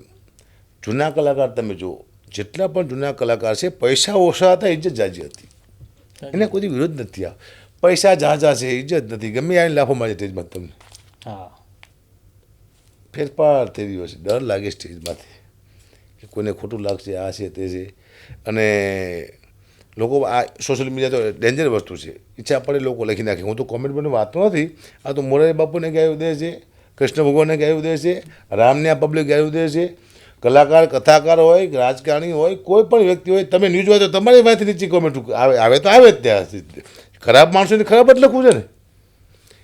જૂના કલાકાર તમે જુઓ, જેટલા પણ જૂના કલાકાર છે પૈસા ઓછા હતા, ઇજ્જત જાજી હતી. એને કોઈ વિરોધ નથી. આ પૈસા ઝાઝા છે, ઇજ્જત નથી. ગમે આવીને લાફો મારે સ્ટેજમાં તમને. હા, ફેરફાર થઈ રહ્યો છે. ડર લાગે સ્ટેજમાંથી કે કોઈને ખોટું લાગશે, આ છે તે છે. અને લોકો આ સોશિયલ મીડિયા તો ડેન્જર વસ્તુ છે. ઈચ્છા પડે લોકો લખી નાખે. હું તો કોમેન્ટમાં વાંચતો નથી. આ તો મોરારી બાપુને ગાયું દે છે, કૃષ્ણ ભગવાનને ગાયું દે છે, રામને આ પબ્લિક ગાયું દે છે. કલાકાર, કથાકાર હોય, રાજકારણી હોય, કોઈ પણ વ્યક્તિ હોય, તમે ન્યૂઝ હોય તો તમારી વાંચી નીચે કોમેન્ટ આવે તો આવે જ ત્યાં. ખરાબ માણસોને ખરાબ જ લખવું છે ને,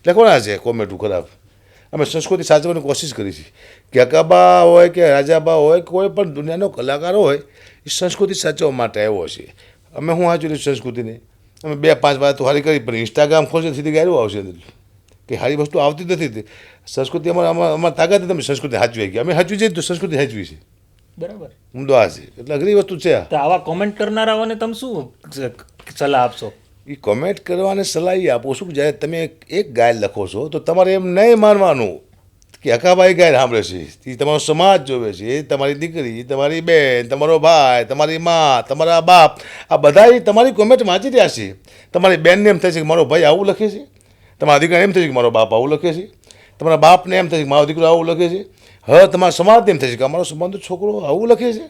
લખવાના છે કોમેન્ટું ખરાબ. અમે સંસ્કૃતિ સાચવવાની કોશિશ કરી છે કે અકાબા હોય કે રાજાબા હોય કે કોઈ પણ દુનિયાનો કલાકાર હોય એ સંસ્કૃતિ સાચવવા માટે આવ્યો છે. અમે હું સાચવી સંસ્કૃતિને અમે 2-5 વાર તો હારી કરી પણ ઇન્સ્ટાગ્રામ ખોલશે સીધી ગાયરું આવશે અંદર કે સારી વસ્તુ આવતી જ નથી. સંસ્કૃતિ અમારી તાકાત તમે સંસ્કૃતિ સાચવી ગયા અમે સાચવી જઈએ તો સંસ્કૃતિ સાચવી છે. બરાબર. મુદ્દો આ છે એટલે અઘરી વસ્તુ છે આ. તો આવા કોમેન્ટ કરનારાઓને તમે શું સલાહ આપશો? એ કોમેન્ટ કરવાને સલાહ એ આપું છું કે જ્યારે તમે એક ગાય લખો છો તો તમારે એમ નહીં માનવાનું કે હકાભાઈ ગાય સાંભળે છે, એ તમારો સમાજ જોવે છે, એ તમારી દીકરી, તમારી બેન, તમારો ભાઈ, તમારી મા, તમારા બાપ, આ બધા તમારી કોમેન્ટ વાંચી રહ્યા છે. તમારી બેનને એમ થાય છે કે મારો ભાઈ આવું લખે છે, તમારા દીકરાને એમ થાય છે કે મારો બાપ આવું લખે છે, તમારા બાપને એમ થાય છે કે મારો દીકરો આવું લખે છે, હવે તમારા સમાજને એમ થાય છે કે અમારો સંબંધ છોકરો આવું લખે છે.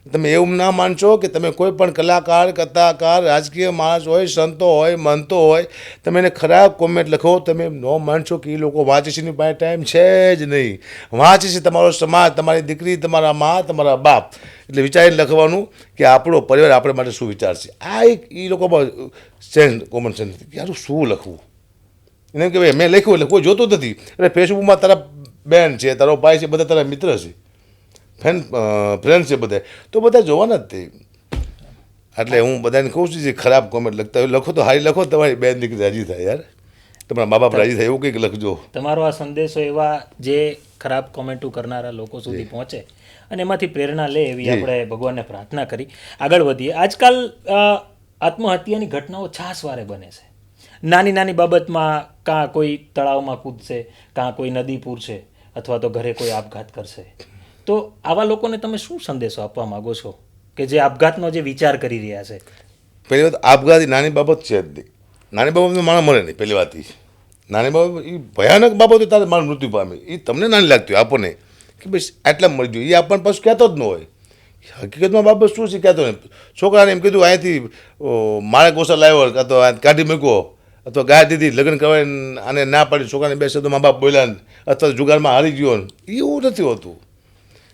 તમે એવું ના માનશો કે તમે કોઈ પણ કલાકાર, કથાકાર, રાજકીય માણસ હોય, સંતો હોય, મંતો હોય, તમે એને ખરાબ કોમેન્ટ લખો, તમે ન માનશો કે એ લોકો વાંચે છે એની પાસે ટાઈમ છે જ નહીં. વાંચે છે તમારો સમાજ, તમારી દીકરી, તમારા મા, તમારા બાપ. એટલે વિચારીને લખવાનું કે આપણો પરિવાર આપણે માટે શું વિચારશે. આ એક એ લોકોમાં સેન્સ, કોમન સેન્સ કે યાર શું લખવું. એને કે ભાઈ મેં લખ્યું એટલે કોઈ જોતું નથી. એટલે ફેસબુકમાં તારા બેન છે, તારો ભાઈ છે, બધા તારા મિત્ર છે, ફ્રેન્ડ છે બધા, તો બધા જોવાના જ તે. એટલે હું બધાને કહું છું જે ખરાબ કોમેન્ટ લખતા હોય લખો તો હારી લખો, તમારી બેન દીકરી રાજી થાય યાર, તમારા મા બાપ રાજી થાય એવું કંઈક લખજો. તમારો આ સંદેશો એવા જે ખરાબ કોમેન્ટો કરનારા લોકો સુધી પહોંચે અને એમાંથી પ્રેરણા લે એવી આપણે ભગવાનને પ્રાર્થના કરી આગળ વધીએ. આજકાલ આત્મહત્યાની ઘટનાઓ છાસવારે બને છે. નાની નાની બાબતમાં કાં કોઈ તળાવમાં કૂદશે, કાં કોઈ નદી પૂરશે, અથવા તો ઘરે કોઈ આપઘાત કરશે. તો આવા લોકોને તમે શું સંદેશો આપવા માગો છો કે જે આપઘાતનો જે વિચાર કરી રહ્યા છે? પહેલી વાત આપઘાત નાની બાબત છે જ નહીં. નાની બાબતમાં માણસ મરે નહીં. પહેલી વાત એ નાની બાબત એ ભયાનક બાબતો તારે માણસ મૃત્યુ પામે એ તમને નાની લાગતી હોય આપણને કે ભાઈ આટલા મરી ગયું, એ આપણને પાછું કહેતો જ ન હોય. હકીકતમાં બાબત શું છે કહેતો નહીં. છોકરાને એમ કીધું અહીંથી મારે ગોસા લાવ્યો કાં તો કાઢી મૂક્યો અથવા ગાય દીધી લગ્ન કરવાને આને ના પાડી, છોકરાને 2 શબ્દો મા બાપ બોલ્યા ને અથવા જુગારમાં હારી ગયો ને એવું નથી હોતું.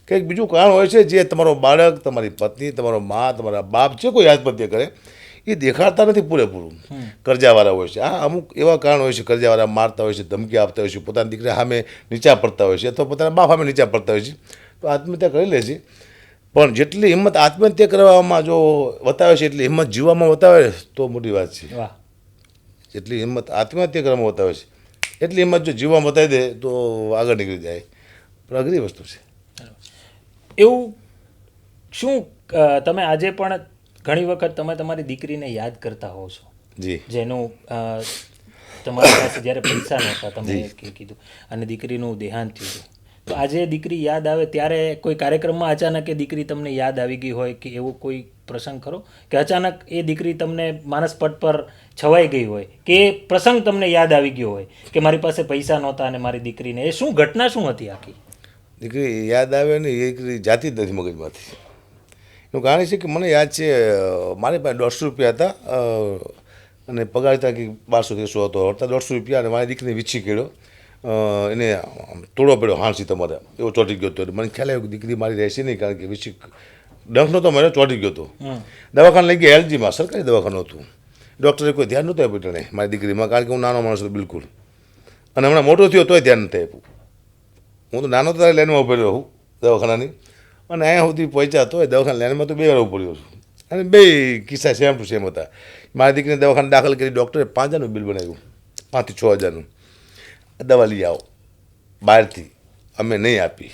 કંઈક બીજું કારણ હોય છે જે તમારો બાળક, તમારી પત્ની, તમારો મા, તમારા બાપ જે કોઈ આત્મહત્યા કરે એ દેખાડતા નથી પૂરેપૂરું. કરજાવાળા હોય છે. આ અમુક એવા કારણ હોય છે. કરજાવાળા મારતા હોય છે, ધમકી આપતા હોય છે, પોતાની દીકરી સામે નીચા પડતા હોય છે અથવા પોતાના બાપ સામે નીચા પડતા હોય છે, તો આત્મહત્યા કરી લે છે. પણ જેટલી હિંમત આત્મહત્યા કરવામાં જો બતાવે છે એટલી હિંમત જીવવામાં બતાવે તો મોટી વાત છે. જેટલી હિંમત આત્મહત્યા કરવામાં બતાવે છે એટલી હિંમત જો જીવવામાં બતાવી દે તો આગળ નીકળી જાય. પણ અઘરી વસ્તુ છે. એવું શું તમે આજે પણ ઘણી વખત તમે તમારી દીકરીને યાદ કરતા હોવ છો? જી. જેનું તમારી પાસે જ્યારે પૈસા નહોતા તમે કીધું અને દીકરીનું દેહાંત થયું, તો આજે દીકરી યાદ આવે ત્યારે કોઈ કાર્યક્રમમાં અચાનક એ દીકરી તમને યાદ આવી ગઈ હોય કે એવો કોઈ પ્રસંગ ખરો કે અચાનક એ દીકરી તમને માનસપટ પર છવાઈ ગઈ હોય કે એ પ્રસંગ તમને યાદ આવી ગયો હોય કે મારી પાસે પૈસા નહોતા અને મારી દીકરીને, એ શું ઘટના શું હતી આખી? દીકરી યાદ આવે ને એ જાતી જ નથી મગજમાંથી. એનું કારણ છે કે મને યાદ છે મારી પાસે 150 રૂપિયા હતા અને પગાર હતા કે 1200-1300 હતો. હતા 150 રૂપિયા અને મારી દીકરીને વીછી કર્યો, એને તોડો પડ્યો હાંસી તમારા એવો ચોંટી ગયો હતો. મને ખ્યાલ આવ્યો કે દીકરી મારી રહેશે નહીં કારણ કે વીછી ડંખ નહોતો મને ચોંટી ગયો હતો. દવાખાને લઈ ગયા એલજીમાં, સરકારી દવાખાનું હતું. ડૉક્ટરે કોઈ ધ્યાન નહોતું આપ્યું તેને મારી દીકરીમાં, કારણ કે હું નાનો માણસ હતો બિલકુલ, અને હમણાં મોટો થયો તોય ધ્યાન નથી આપ્યું. હું તો નાનો ત્યારે લાઈનમાં ઉભો રહ્યો હું દવાખાનાની, અને અહીંયા સુધી પહોંચ્યા તોય દવાખાના લાઈનમાં તો 2 વાર ઉભો રહ્યો છું. અને 2 કિસ્સા સેમ ટુ સેમ હતા. મારી દીકરીને દવાખાને દાખલ કરી, ડૉક્ટરે 5000નું બિલ બનાવ્યું, 5 થી 6000નું. દવા લઈ આવો બહારથી, અમે નહીં આપી.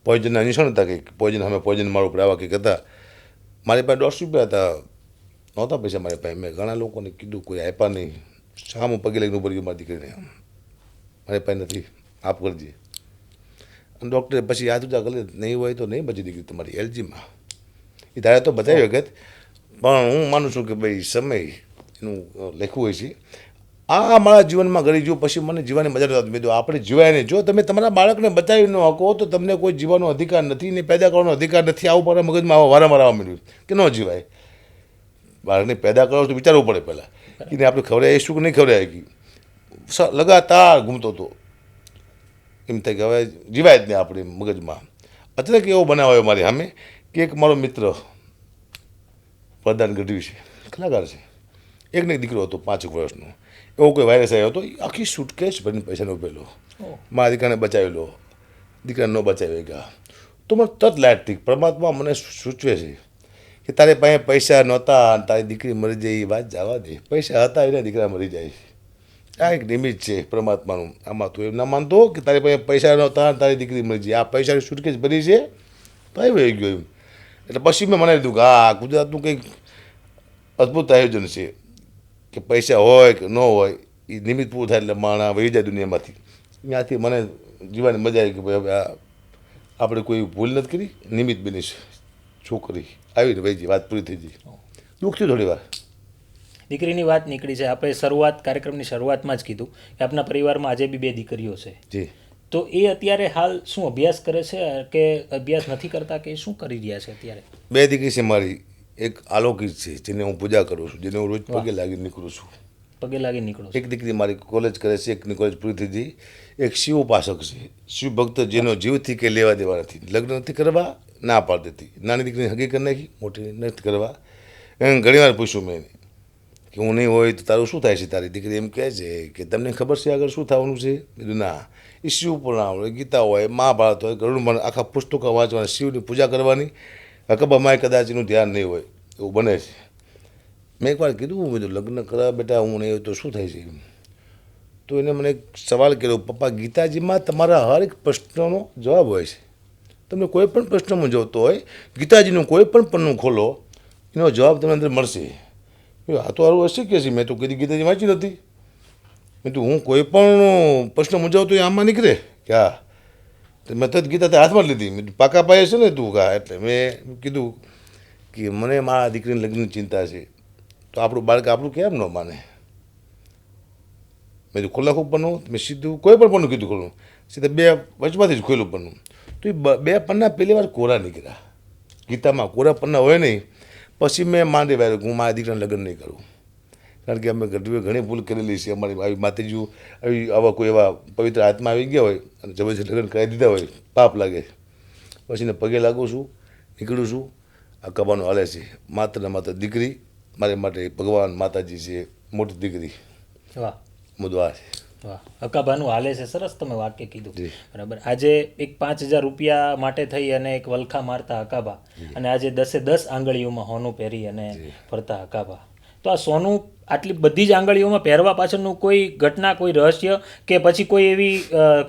પોઈઝનના નિશાન હતા કંઈક, પોઈઝન અમે પોઈઝન મારું ઉપર આવા કંઈક હતા. મારી પાસે 150 રૂપિયા હતા, નહોતા પૈસા મારી પાસે. મેં ઘણા લોકોને કીધું, કોઈ આપ્યા નહીં. સામું પગે લઈને ઉભો રહ્યો મારી દીકરીને, મારી પાસે નથી, આપ કરજે. અને ડૉક્ટરે પછી યાદ ઉજા કરે નહીં હોય તો નહીં બચી દીકરી તમારી એલજીમાં. એ ધારે તો બતાવી વખત, પણ હું માનું છું કે ભાઈ સમય એનું લખવું હોય છે. આ મારા જીવનમાં ઘડી જો પછી મને જીવવાની મજા નથી. મેં આપણે જીવાય નહીં. જો તમે તમારા બાળકને બતાવી ન શકો તો તમને કોઈ જીવવાનો અધિકાર નથી ને પેદા કરવાનો અધિકાર નથી. આવું મારા મગજમાં વારંવાર આવવા મળ્યું કે ન જીવાય. બાળકને પેદા કરો તો વિચારવું પડે પહેલાં કે આપણે ખવડાવીએ શું કે નહીં ખવડાવી. લગાતાર ઘૂમતો હતો, એમ થાય કે હવે જીવાય જ નહીં આપણે મગજમાં. અચાનક એવો બનાવ્યો મારી સામે કે એક મારો મિત્ર પ્રધાન ગઢવી છે, કલાકાર છે, એકને એક દીકરો હતો 5 વર્ષનો. એવો કોઈ વાયરસ આવ્યો હતો, એ આખી સુટકેસ ભરીને પૈસાનો ઉભેલો, મારા દીકરાને બચાવી લો, દીકરાને ન બચાવી ગયા. તો મને તરત લાઈટ થઈ. પરમાત્મા મને સૂચવે છે કે તારે પાસે પૈસા નહોતા અને તારી દીકરી મરી જાય એ વાત જવા દે, પૈસા હતા એને દીકરા મરી જાય. આ એક નિમિત્ત છે પરમાત્માનું. આમાં તું એમ ના માનતો કે તારી પાસે પૈસા નહોતા અને તારી દીકરી મરી જાય, આ પૈસાની સુટકેસ ભરી છે તો એ વહી ગયો એમ. એટલે પછી મેં મને લીધું કે હા ગુજરાતનું કંઈક અદ્ભુત આયોજન છે કે પૈસા હોય કે ન હોય એ નિમિત્ત પૂરું થાય એટલે માણસ વહી જાય દુનિયામાંથી. ત્યાંથી મને જીવવાની મજા આવી કે ભાઈ હવે આપણે કોઈ ભૂલ નથી કરી, નિમિત્ત બની છોકરી આવીને વહી ગઈ, વાત પૂરી થઈ ગઈ. દુઃખ થયું થોડી વાર. દીકરીની વાત નીકળી છે. આપણે કાર્યક્રમની શરૂઆતમાં જ કીધું કે આપના પરિવારમાં આજે બી 2 દીકરીઓ છે. જી. તો એ અત્યારે હાલ શું અભ્યાસ કરે છે કે અભ્યાસ નથી કરતા કે શું કરી રહ્યા છે અત્યારે? 2 દીકરી છે મારી. એક આલોકિત છે જેને હું પૂજા કરું છું, જેને હું રોજ પગે લાગી નીકળું છું. પગે લાગી નીકળો છો. એક દીકરી મારી કોલેજ કરે છે, એકની કોલેજ પૂરી થઈ ગઈ. એક શિવ ઉપાસક છે, શિવ ભક્ત જેનો જીવથી કંઈ લેવા દેવા નથી, લગ્ન નથી કરવા ના પાડતી હતી. નાની દીકરીને હગી કરી નાખી, મોટી નથી કરવા. એને ઘણીવાર પૂછ્યું મેં એને કે હું નહીં હોય તો તારું શું થાય છે? તારી દીકરી એમ કહે છે કે તમને ખબર છે આગળ શું થવાનું છે? કીધું ના, એ શિવ પુરાણ હોય, ગીતા હોય, મહાભારત હોય, ગરુડ આખા પુસ્તકો વાંચવાના, શિવની પૂજા કરવાની. હકબામાં કદાચ એનું ધ્યાન નહીં હોય એવું બને છે. મેં એકવાર કીધું બધું લગ્ન કરવા બેટા હું નહીં હોય તો શું થાય છે? તો એને મને એક સવાલ કર્યો, પપ્પા ગીતાજીમાં તમારા હર એક પ્રશ્નનો જવાબ હોય છે. તમને કોઈ પણ પ્રશ્ન મૂંઝવતો હોય, ગીતાજીનું કોઈ પણ પન્નું ખોલો, એનો જવાબ તમને અંદર મળશે. આ તો સારું અશક્ય છે, મેં તો કદી ગીતાજી વાંચી નથી. મેં તો હું કોઈ પણ પ્રશ્ન મૂંઝવતો હોય આમાં નીકળે કે હા, મેં તો ગીતા તે હાથમાં લીધી. મેં પાકા પાયે છે ને તું કા, એટલે મેં કીધું કે મને મારા દીકરીની લગ્નની ચિંતા છે, તો આપણું બાળક આપણું કેમ ન માને? મેં તો ખોલા ખૂબ પન્નું, મેં સીધું કોઈ પણ પન્નું કીધું ખોલું, સીધા 2 વચમાંથી જ ખોલ્યું પન્નું. તો એ 2 પન્ના પહેલી વાર કોરા નીકળ્યા. ગીતામાં કોરા પન્ના હોય નહીં. પછી મેં માંડી વાળ્યું હું મારા દીકરાને લગ્ન નહીં કરું, કારણ કે અમે ઘણી ભૂલ કરેલી છે. અમારી આવી માતાજીઓ આવા કોઈ એવા પવિત્ર આત્મા આવી ગયા હોય અને જબરજસ્ત લગ્ન કરાવી દીધા હોય, પાપ લાગે. પછી ને પગે લાગું છું, નીકળું છું. આ કબાનું હાલે છે. માત્ર ને માત્ર દીકરી મારી માટે ભગવાન માતાજી છે, મોટી દીકરી. વાહ, મુદ્દા છે. વાહ, હકાબાનું હાલે છે. સરસ તમે વાક્ય કીધું. બરાબર. આજે એક 5,000 રૂપિયા માટે થઈ અને એક વલખા મારતા હકાબા, અને આજે 10 આંગળીઓમાં સોનું પહેરી અને ફરતા હકાબા. તો આ સોનું આટલી બધી જ આંગળીઓમાં પહેરવા પાછળનું કોઈ ઘટના, કોઈ રહસ્ય કે પછી કોઈ એવી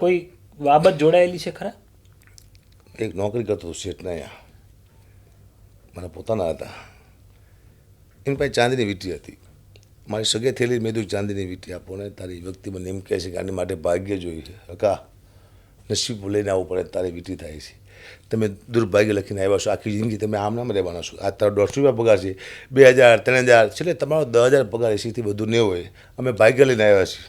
કોઈ બાબત જોડાયેલી છે ખરા? એક નોકરી કરતો શેઠના અહીંયા, મારા પોતાના હતા. એની પાસે ચાંદીની વીંટી હતી. મારી સગે થયેલી મેં કીધું ચાંદીની વીંટી આપો ને, તારી વ્યક્તિ મને એમ કહે છે કે આની માટે ભાગ્ય જોઈએ. હકા નસીબ લઈને આવવું પડે તારી વીંટી થાય છે. તમે દુર્ભાગ્ય લખીને આવ્યા છો, આખી જિંદગી તમે આમ નામ રહેવાના છો. આ તારો 150 રૂપિયા પગાર છે, 2,000 3,000 છેલ્લે તમારો 10,000 પગાર એસીથી વધુ નહીં હોય. અમે ભાગ્ય લઈને આવ્યા છીએ,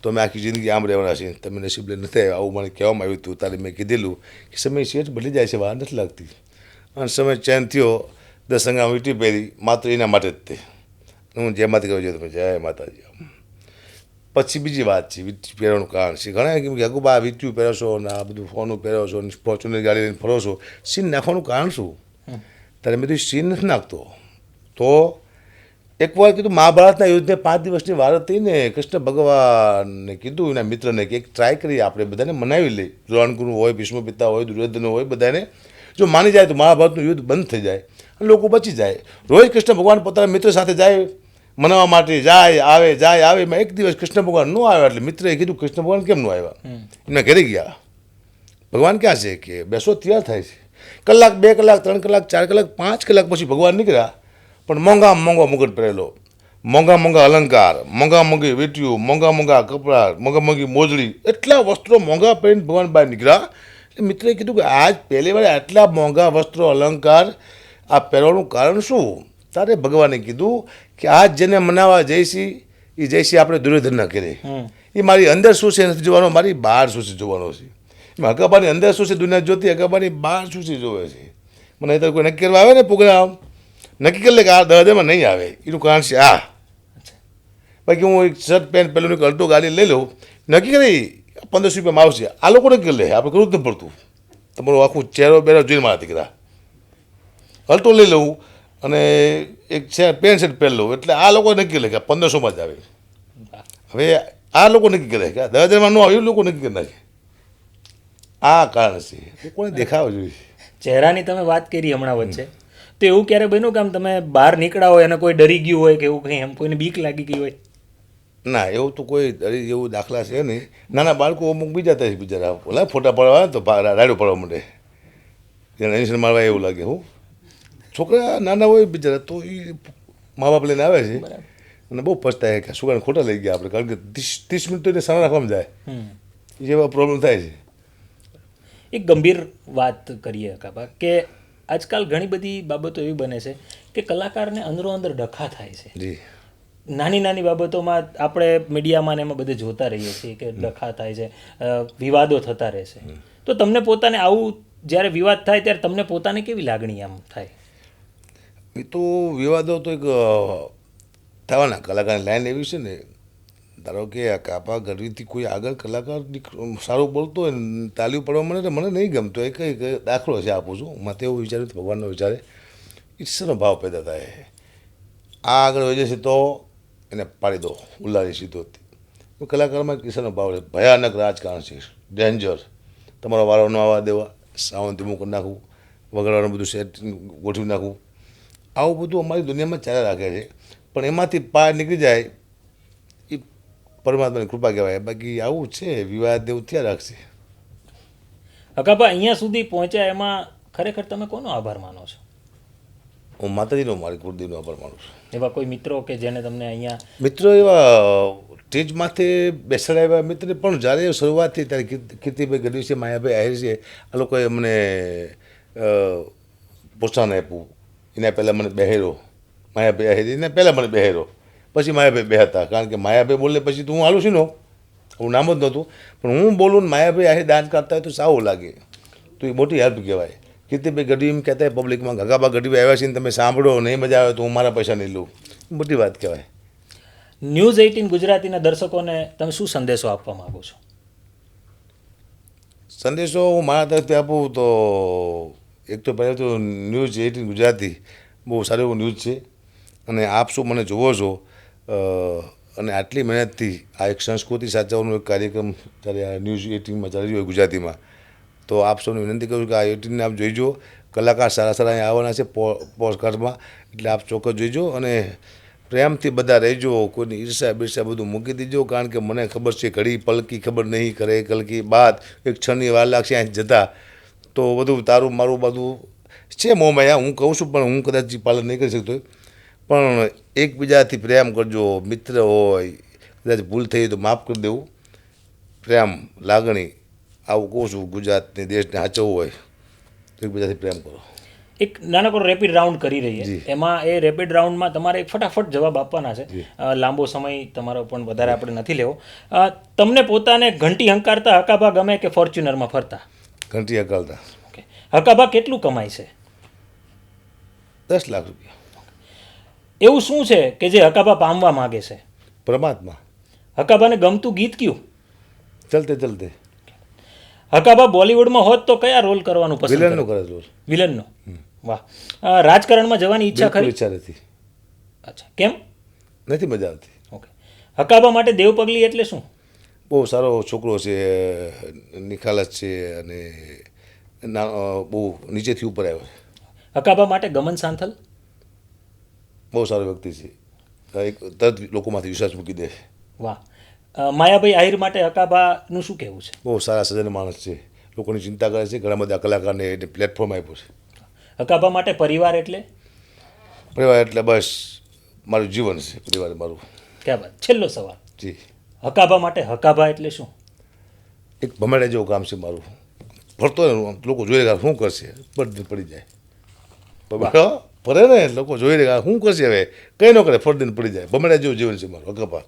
તો અમે આખી જિંદગી આમ રહેવાના છીએ. તમે નસીબ લઈને નથી આવ્યા, આવું મને કહેવામાં આવ્યું હતું. તારે મેં કીધેલું કે સમય શેઠ બદલી જાય છે, વાર નથી લાગતી. અને સમય ચેન્જ થયો, 10 અંગા વીંટી પહેરી માત્ર એના માટે જ તે. હું જય માતા કહું છું, તમે જય માતાજી. પછી બીજી વાત છે વીંટી પહેરવાનું કારણ છે. ઘણા કેમ કે હકુબા આ વીંટીયું પહેરો ને આ બધું ફોનું પહેરો છો ને ફોર્ચ્યુનર ગાડી લઈને ફરો છો, સીન નાખવાનું કારણ શું? તારે મેં સીન નથી નાખતો. તો એકવાર કીધું મહાભારતના યુદ્ધને 5 દિવસની વાર હતી ને, કૃષ્ણ ભગવાનને કીધું એના મિત્રને કે એક ટ્રાય કરીએ, આપણે બધાને મનાવી લઈએ. દ્રોણગુરુ હોય, ભીષ્મ પિતા હોય, દુર્યોધન હોય, બધાને જો માની જાય તો મહાભારતનું યુદ્ધ બંધ થઈ જાય અને લોકો બચી જાય. રોજ કૃષ્ણ ભગવાન પોતાના મિત્ર સાથે જાય મનાવવા માટે, જાય આવે. એમાં એક દિવસ કૃષ્ણ ભગવાન ન આવ્યા એટલે મિત્રએ કીધું કૃષ્ણ ભગવાન કેમ ન આવ્યા? એમના ઘરે ગયા. ભગવાન ક્યાં છે કે બેસો તૈયાર થાય છે. કલાક 2 કલાક 3 કલાક 4 કલાક 5 કલાક પછી ભગવાન નીકળ્યા, પણ મોંઘો મુગટ પહેરેલો, મોંઘા અલંકાર, મોંઘી વીંટીઓ, મોંઘા કપડાં, મોંઘી મોજડી, એટલા વસ્ત્રો મોંઘા પહેરીને ભગવાન બહાર નીકળ્યા. એટલે મિત્રએ કીધું કે આજ પહેલી વાર આટલા મોંઘા વસ્ત્રો અલંકાર આ પહેરવાનું કારણ શું? તારે ભગવાને કીધું કે આજ જેને મનાવવા જઈશી એ જઈશી આપણે દુર્યોધનના ઘરે. એ મારી અંદર શું છે નથી જોવાનો, મારી બહાર શું છે જોવાનો છે. એમાં હકાબાની અંદર શું છે દુનિયા જોતી, હકાબાની બહાર શું છે જોવે છે. મને અત્યારે કોઈ નક્કી કરવા આવે ને પ્રોગ્રામ, નક્કી કરી લે કે આ 10,000માં નહીં આવે, એનું કારણ છે આ. બાકી હું એક શર્ટ પેન્ટ પહેલું એક અલ્ટો ગાડી લઈ લઉં, નક્કી કરી 1,500 રૂપિયામાં આવશે. આ લોકો નક્કી કરી લે, આપણે કરવું જ નથી પડતું. તમારું આખું ચહેરો બેરો જોઈને મારા દીકરા અલ્ટો લઈ લઉં અને એક પેન્ટ શર્ટ પહેરી લઉં, એટલે આ લોકો નક્કી લે કે 1,500માં જ આવે. હવે આ લોકો નક્કી કરે કે 10,000માં ન આવ્યું, લોકો નક્કી કરી નાખે. આ કારણ છે, લોકોને દેખાવા જોઈએ. ચહેરાની તમે વાત કરી હમણાં વચ્ચે, તો એવું ક્યારે બન્યું કે આમ તમે બહાર નીકળ્યા હોય અને કોઈ ડરી ગયું હોય કે એવું કંઈ એમ કોઈને બીક લાગી ગઈ હોય? ના, એવું તો કોઈ ડરી જેવું દાખલા છે નહીં. નાના બાળકો અમુક બીજા થાય છે બિચારા, ઓલા ફોટા પાડવા આવે તો રાડો પાડવા માંડે, એને એન્શન મારવા એવું લાગે. હું છોકરા નાના હોય બિચારા તો એ મા બાપ લઈને આવે છે અને બહુ પછતાય કે છોકરાને ખોટા લઈ ગયા આપણે, કારણ કે 30 મિનિટ તો એને સારા રાખવામાં જાય, જેવા પ્રોબ્લેમ થાય છે. એક ગંભીર વાત કરીએ કાકા, કે આજકાલ ઘણી બધી બાબતો એવી બને છે કે કલાકારને અંદરો અંદર ડખા થાય છે. જી. નાની નાની બાબતોમાં આપણે મીડિયામાં ને એમાં બધે જોતા રહીએ છીએ કે ડખા થાય છે, વિવાદો થતા રહે છે. તો તમને પોતાને આવું જ્યારે વિવાદ થાય ત્યારે તમને પોતાને કેવી લાગણી આમ થાય? એ તો વિવાદો તો એક થવાના. કલાકારની લાઈન એવી છે ને, ધારો કે આ કાપા ગઢવીથી કોઈ આગળ કલાકાર સારું બોલતો હોય ને તાલીઓ પડવા મળે તો મને નહીં ગમતો. એ કંઈ દાખલો છે આપું છું. મારે એવું વિચાર્યું ભગવાનનો વિચારે ઈશ્વરનો ભાવ પેદા થાય. આ આગળ હોય જશે તો એને પાડી દો, ઉલ્લાડી સીધો. કલાકારમાં ઈશ્વરનો ભાવ છે. ભયાનક રાજકારણ છે, ડેન્જર. તમારો વારો ન આવવા દેવા, સાવન ધીમું કરી નાખવું, વગાડવાનું બધું સેટ ગોઠવી નાખવું, આવું બધું અમારી દુનિયામાં ચાલ્યા રાખે છે. પણ એમાંથી પાર નીકળી જાય એ પરમાત્માની કૃપા કહેવાય. બાકી આવું છે, વિવાદ એવું થયા રાખશે. હકાભા અહીંયા સુધી પહોંચ્યા એમાં ખરેખર તમે કોનો આભાર માનો છો? હું માતાજીનો, મારી કુળદેવીનો આભાર માનું છું. એવા કોઈ મિત્રો કે જેને તમને અહીંયા મિત્રો એવા સ્ટેજ માથે બેસાડાવ્યા મિત્ર પણ જ્યારે શરૂઆત થઈ ત્યારે કીર્તિભાઈ ગઢવી છે, માયાભાઈ આહિર છે, આ લોકોએ મને પ્રોત્સાહન આપ્યું. એના પહેલાં મને બહેરો, માયાભાઈ આહિર એને પહેલાં મને બહેરો, પછી માયાભાઈ બે હતા. કારણ કે માયાભાઈ બોલે પછી તો હું હાલું છું ને, હું નામ જ નહોતું, પણ હું બોલું ને માયાભાઈ આહિર ડાન્સ કરતા હોય તો સારું લાગે, તો એ મોટી હેલ્પ કહેવાય. કીર્તિભાઈ ગઢવી એમ કહેતા હોય પબ્લિકમાં, ગગાબા ગઢવી આવ્યા છે ને તમે સાંભળો, નહીં મજા આવે તો હું મારા પૈસા નહીં લઉં, મોટી વાત કહેવાય. ન્યૂઝ 18 ગુજરાતીના દર્શકોને તમે શું સંદેશો આપવા માગો છો? સંદેશો હું મારા તરફથી આપું તો એક તો પહેલાં તો ન્યૂઝ 18 ગુજરાતી બહુ સારું એવું ન્યૂઝ છે અને આપ શું મને જુઓ છો અને આટલી મહેનતથી આ એક સંસ્કૃતિ સાચવવાનો એક કાર્યક્રમ જ્યારે આ ન્યૂઝ 18માં ચાલી રહ્યો હોય ગુજરાતીમાં, તો આપ સૌને વિનંતી કરું કે આ 18ને આપ જોઈજો. કલાકાર સારા સારા અહીંયા આવવાના છે પોસ્ટકાસ્ટમાં, એટલે આપ ચોક્કસ જોઈજો અને પ્રેમથી બધા રહેજો. કોઈની ઈર્ષા બિરસા બધું મૂકી દીજો, કારણ કે મને ખબર છે ઘડી પલકી ખબર નહીં કરે, કલકી બાદ એક ક્ષણની વાર લાગશે અહીં જતા, તો બધું તારું મારું બધું છે મોંમાં. હું કહું છું પણ હું કદાચ પાલન નહીં કરી શકતો, પણ એકબીજાથી પ્રેમ કરજો. મિત્ર હોય કદાચ ભૂલ થઈ તો માફ કરી દેવું, પ્રેમ લાગણી આવું કહું છું. ગુજરાતને દેશને સાચવવું હોય તો એકબીજાથી પ્રેમ કરો. એક નાનકડો રેપિડ રાઉન્ડ કરી રહીએ, એમાં એ રેપિડ રાઉન્ડમાં તમારે એક ફટાફટ જવાબ આપવાના છે. લાંબો સમય તમારો પણ વધારે આપણે નથી લેવો. તમને પોતાને ઘંટી હંકારતા હકાભા ગમે કે ફોર્ચ્યુનરમાં ફરતા? ઘંટી હંકારતા. ઓકે. હકાભા કેટલું કમાય છે? 10 લાખ રૂપિયા. એવું શું છે કે જે હકાભા પામવા માગે છે? પરમાત્મા. હકાભાને ગમતું ગીત કયું? ચલતે ચલતે. હકાભા બોલિવૂડમાં હોત તો કયા રોલ કરવાનું પસંદ? વિલનનો કરે રોલ. વિલનનો. વાહ. રાજકારણમાં જવાની ઈચ્છા ખરી? ઈચ્છા નથી. અચ્છા, કેમ? નથી મજા આવતી. ઓકે. હકાભા માટે દેવપગલી એટલે શું? બહુ સારો છોકરો છે, નિખાલસ છે અને બહુ નીચેથી ઉપર આવ્યો છે. હકાભા માટે ગમન સાંથલ? બહુ સારો વ્યક્તિ છે, એક તરત લોકોમાંથી વિશ્વાસ મૂકી દે. વાહ. માયાભાઈ આહિર માટે હકાભાનું શું કહેવું છે? બહુ સારા સજ્જન માણસ છે, લોકોની ચિંતા કરે છે, ઘણા બધા કલાકારને એને પ્લેટફોર્મ આપ્યું છે. હકાભા માટે પરિવાર એટલે? પરિવાર એટલે બસ મારું જીવન છે, પરિવાર મારું. ક્યાં વાત. છેલ્લો સવાલ. જી. હકાભા માટે હકાભા એટલે શું? એક ભમેડા જેવું કામ છે મારું. ફરતો ને લોકો જોઈ રહ્યા શું કરશે, પડી જાય. ફરે ને લોકો જોઈ રહ્યા શું કરશે, હવે કંઈ ન કરે, ફરદીને પડી જાય. ભમેડા જેવું જીવન છે મારું હકાભા.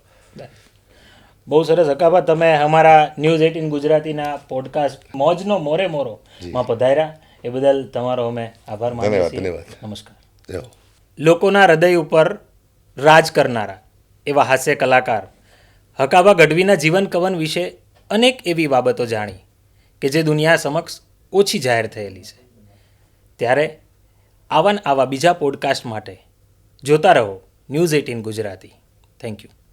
બહુ સરસ હકાભા, તમે અમારા ન્યૂઝ 18 ગુજરાતીના પોડકાસ્ટ મોજનો મોરે મોરો માં પધાર્યા, એ બદલ તમારો અમે આભાર માનીએ છીએ. ધન્યવાદ. નમસ્કાર. લોકોના હૃદય ઉપર રાજ કરનારા એવા હાસ્ય કલાકાર હકાભા ગઢવીના જીવન કવન વિશે અનેક એવી બાબતો જાણી કે જે દુનિયા સમક્ષ ઓછી જાહેર થયેલી છે. ત્યારે આવા બીજા પોડકાસ્ટ માટે જોતા રહો ન્યૂઝ 18 ગુજરાતી. Thank you.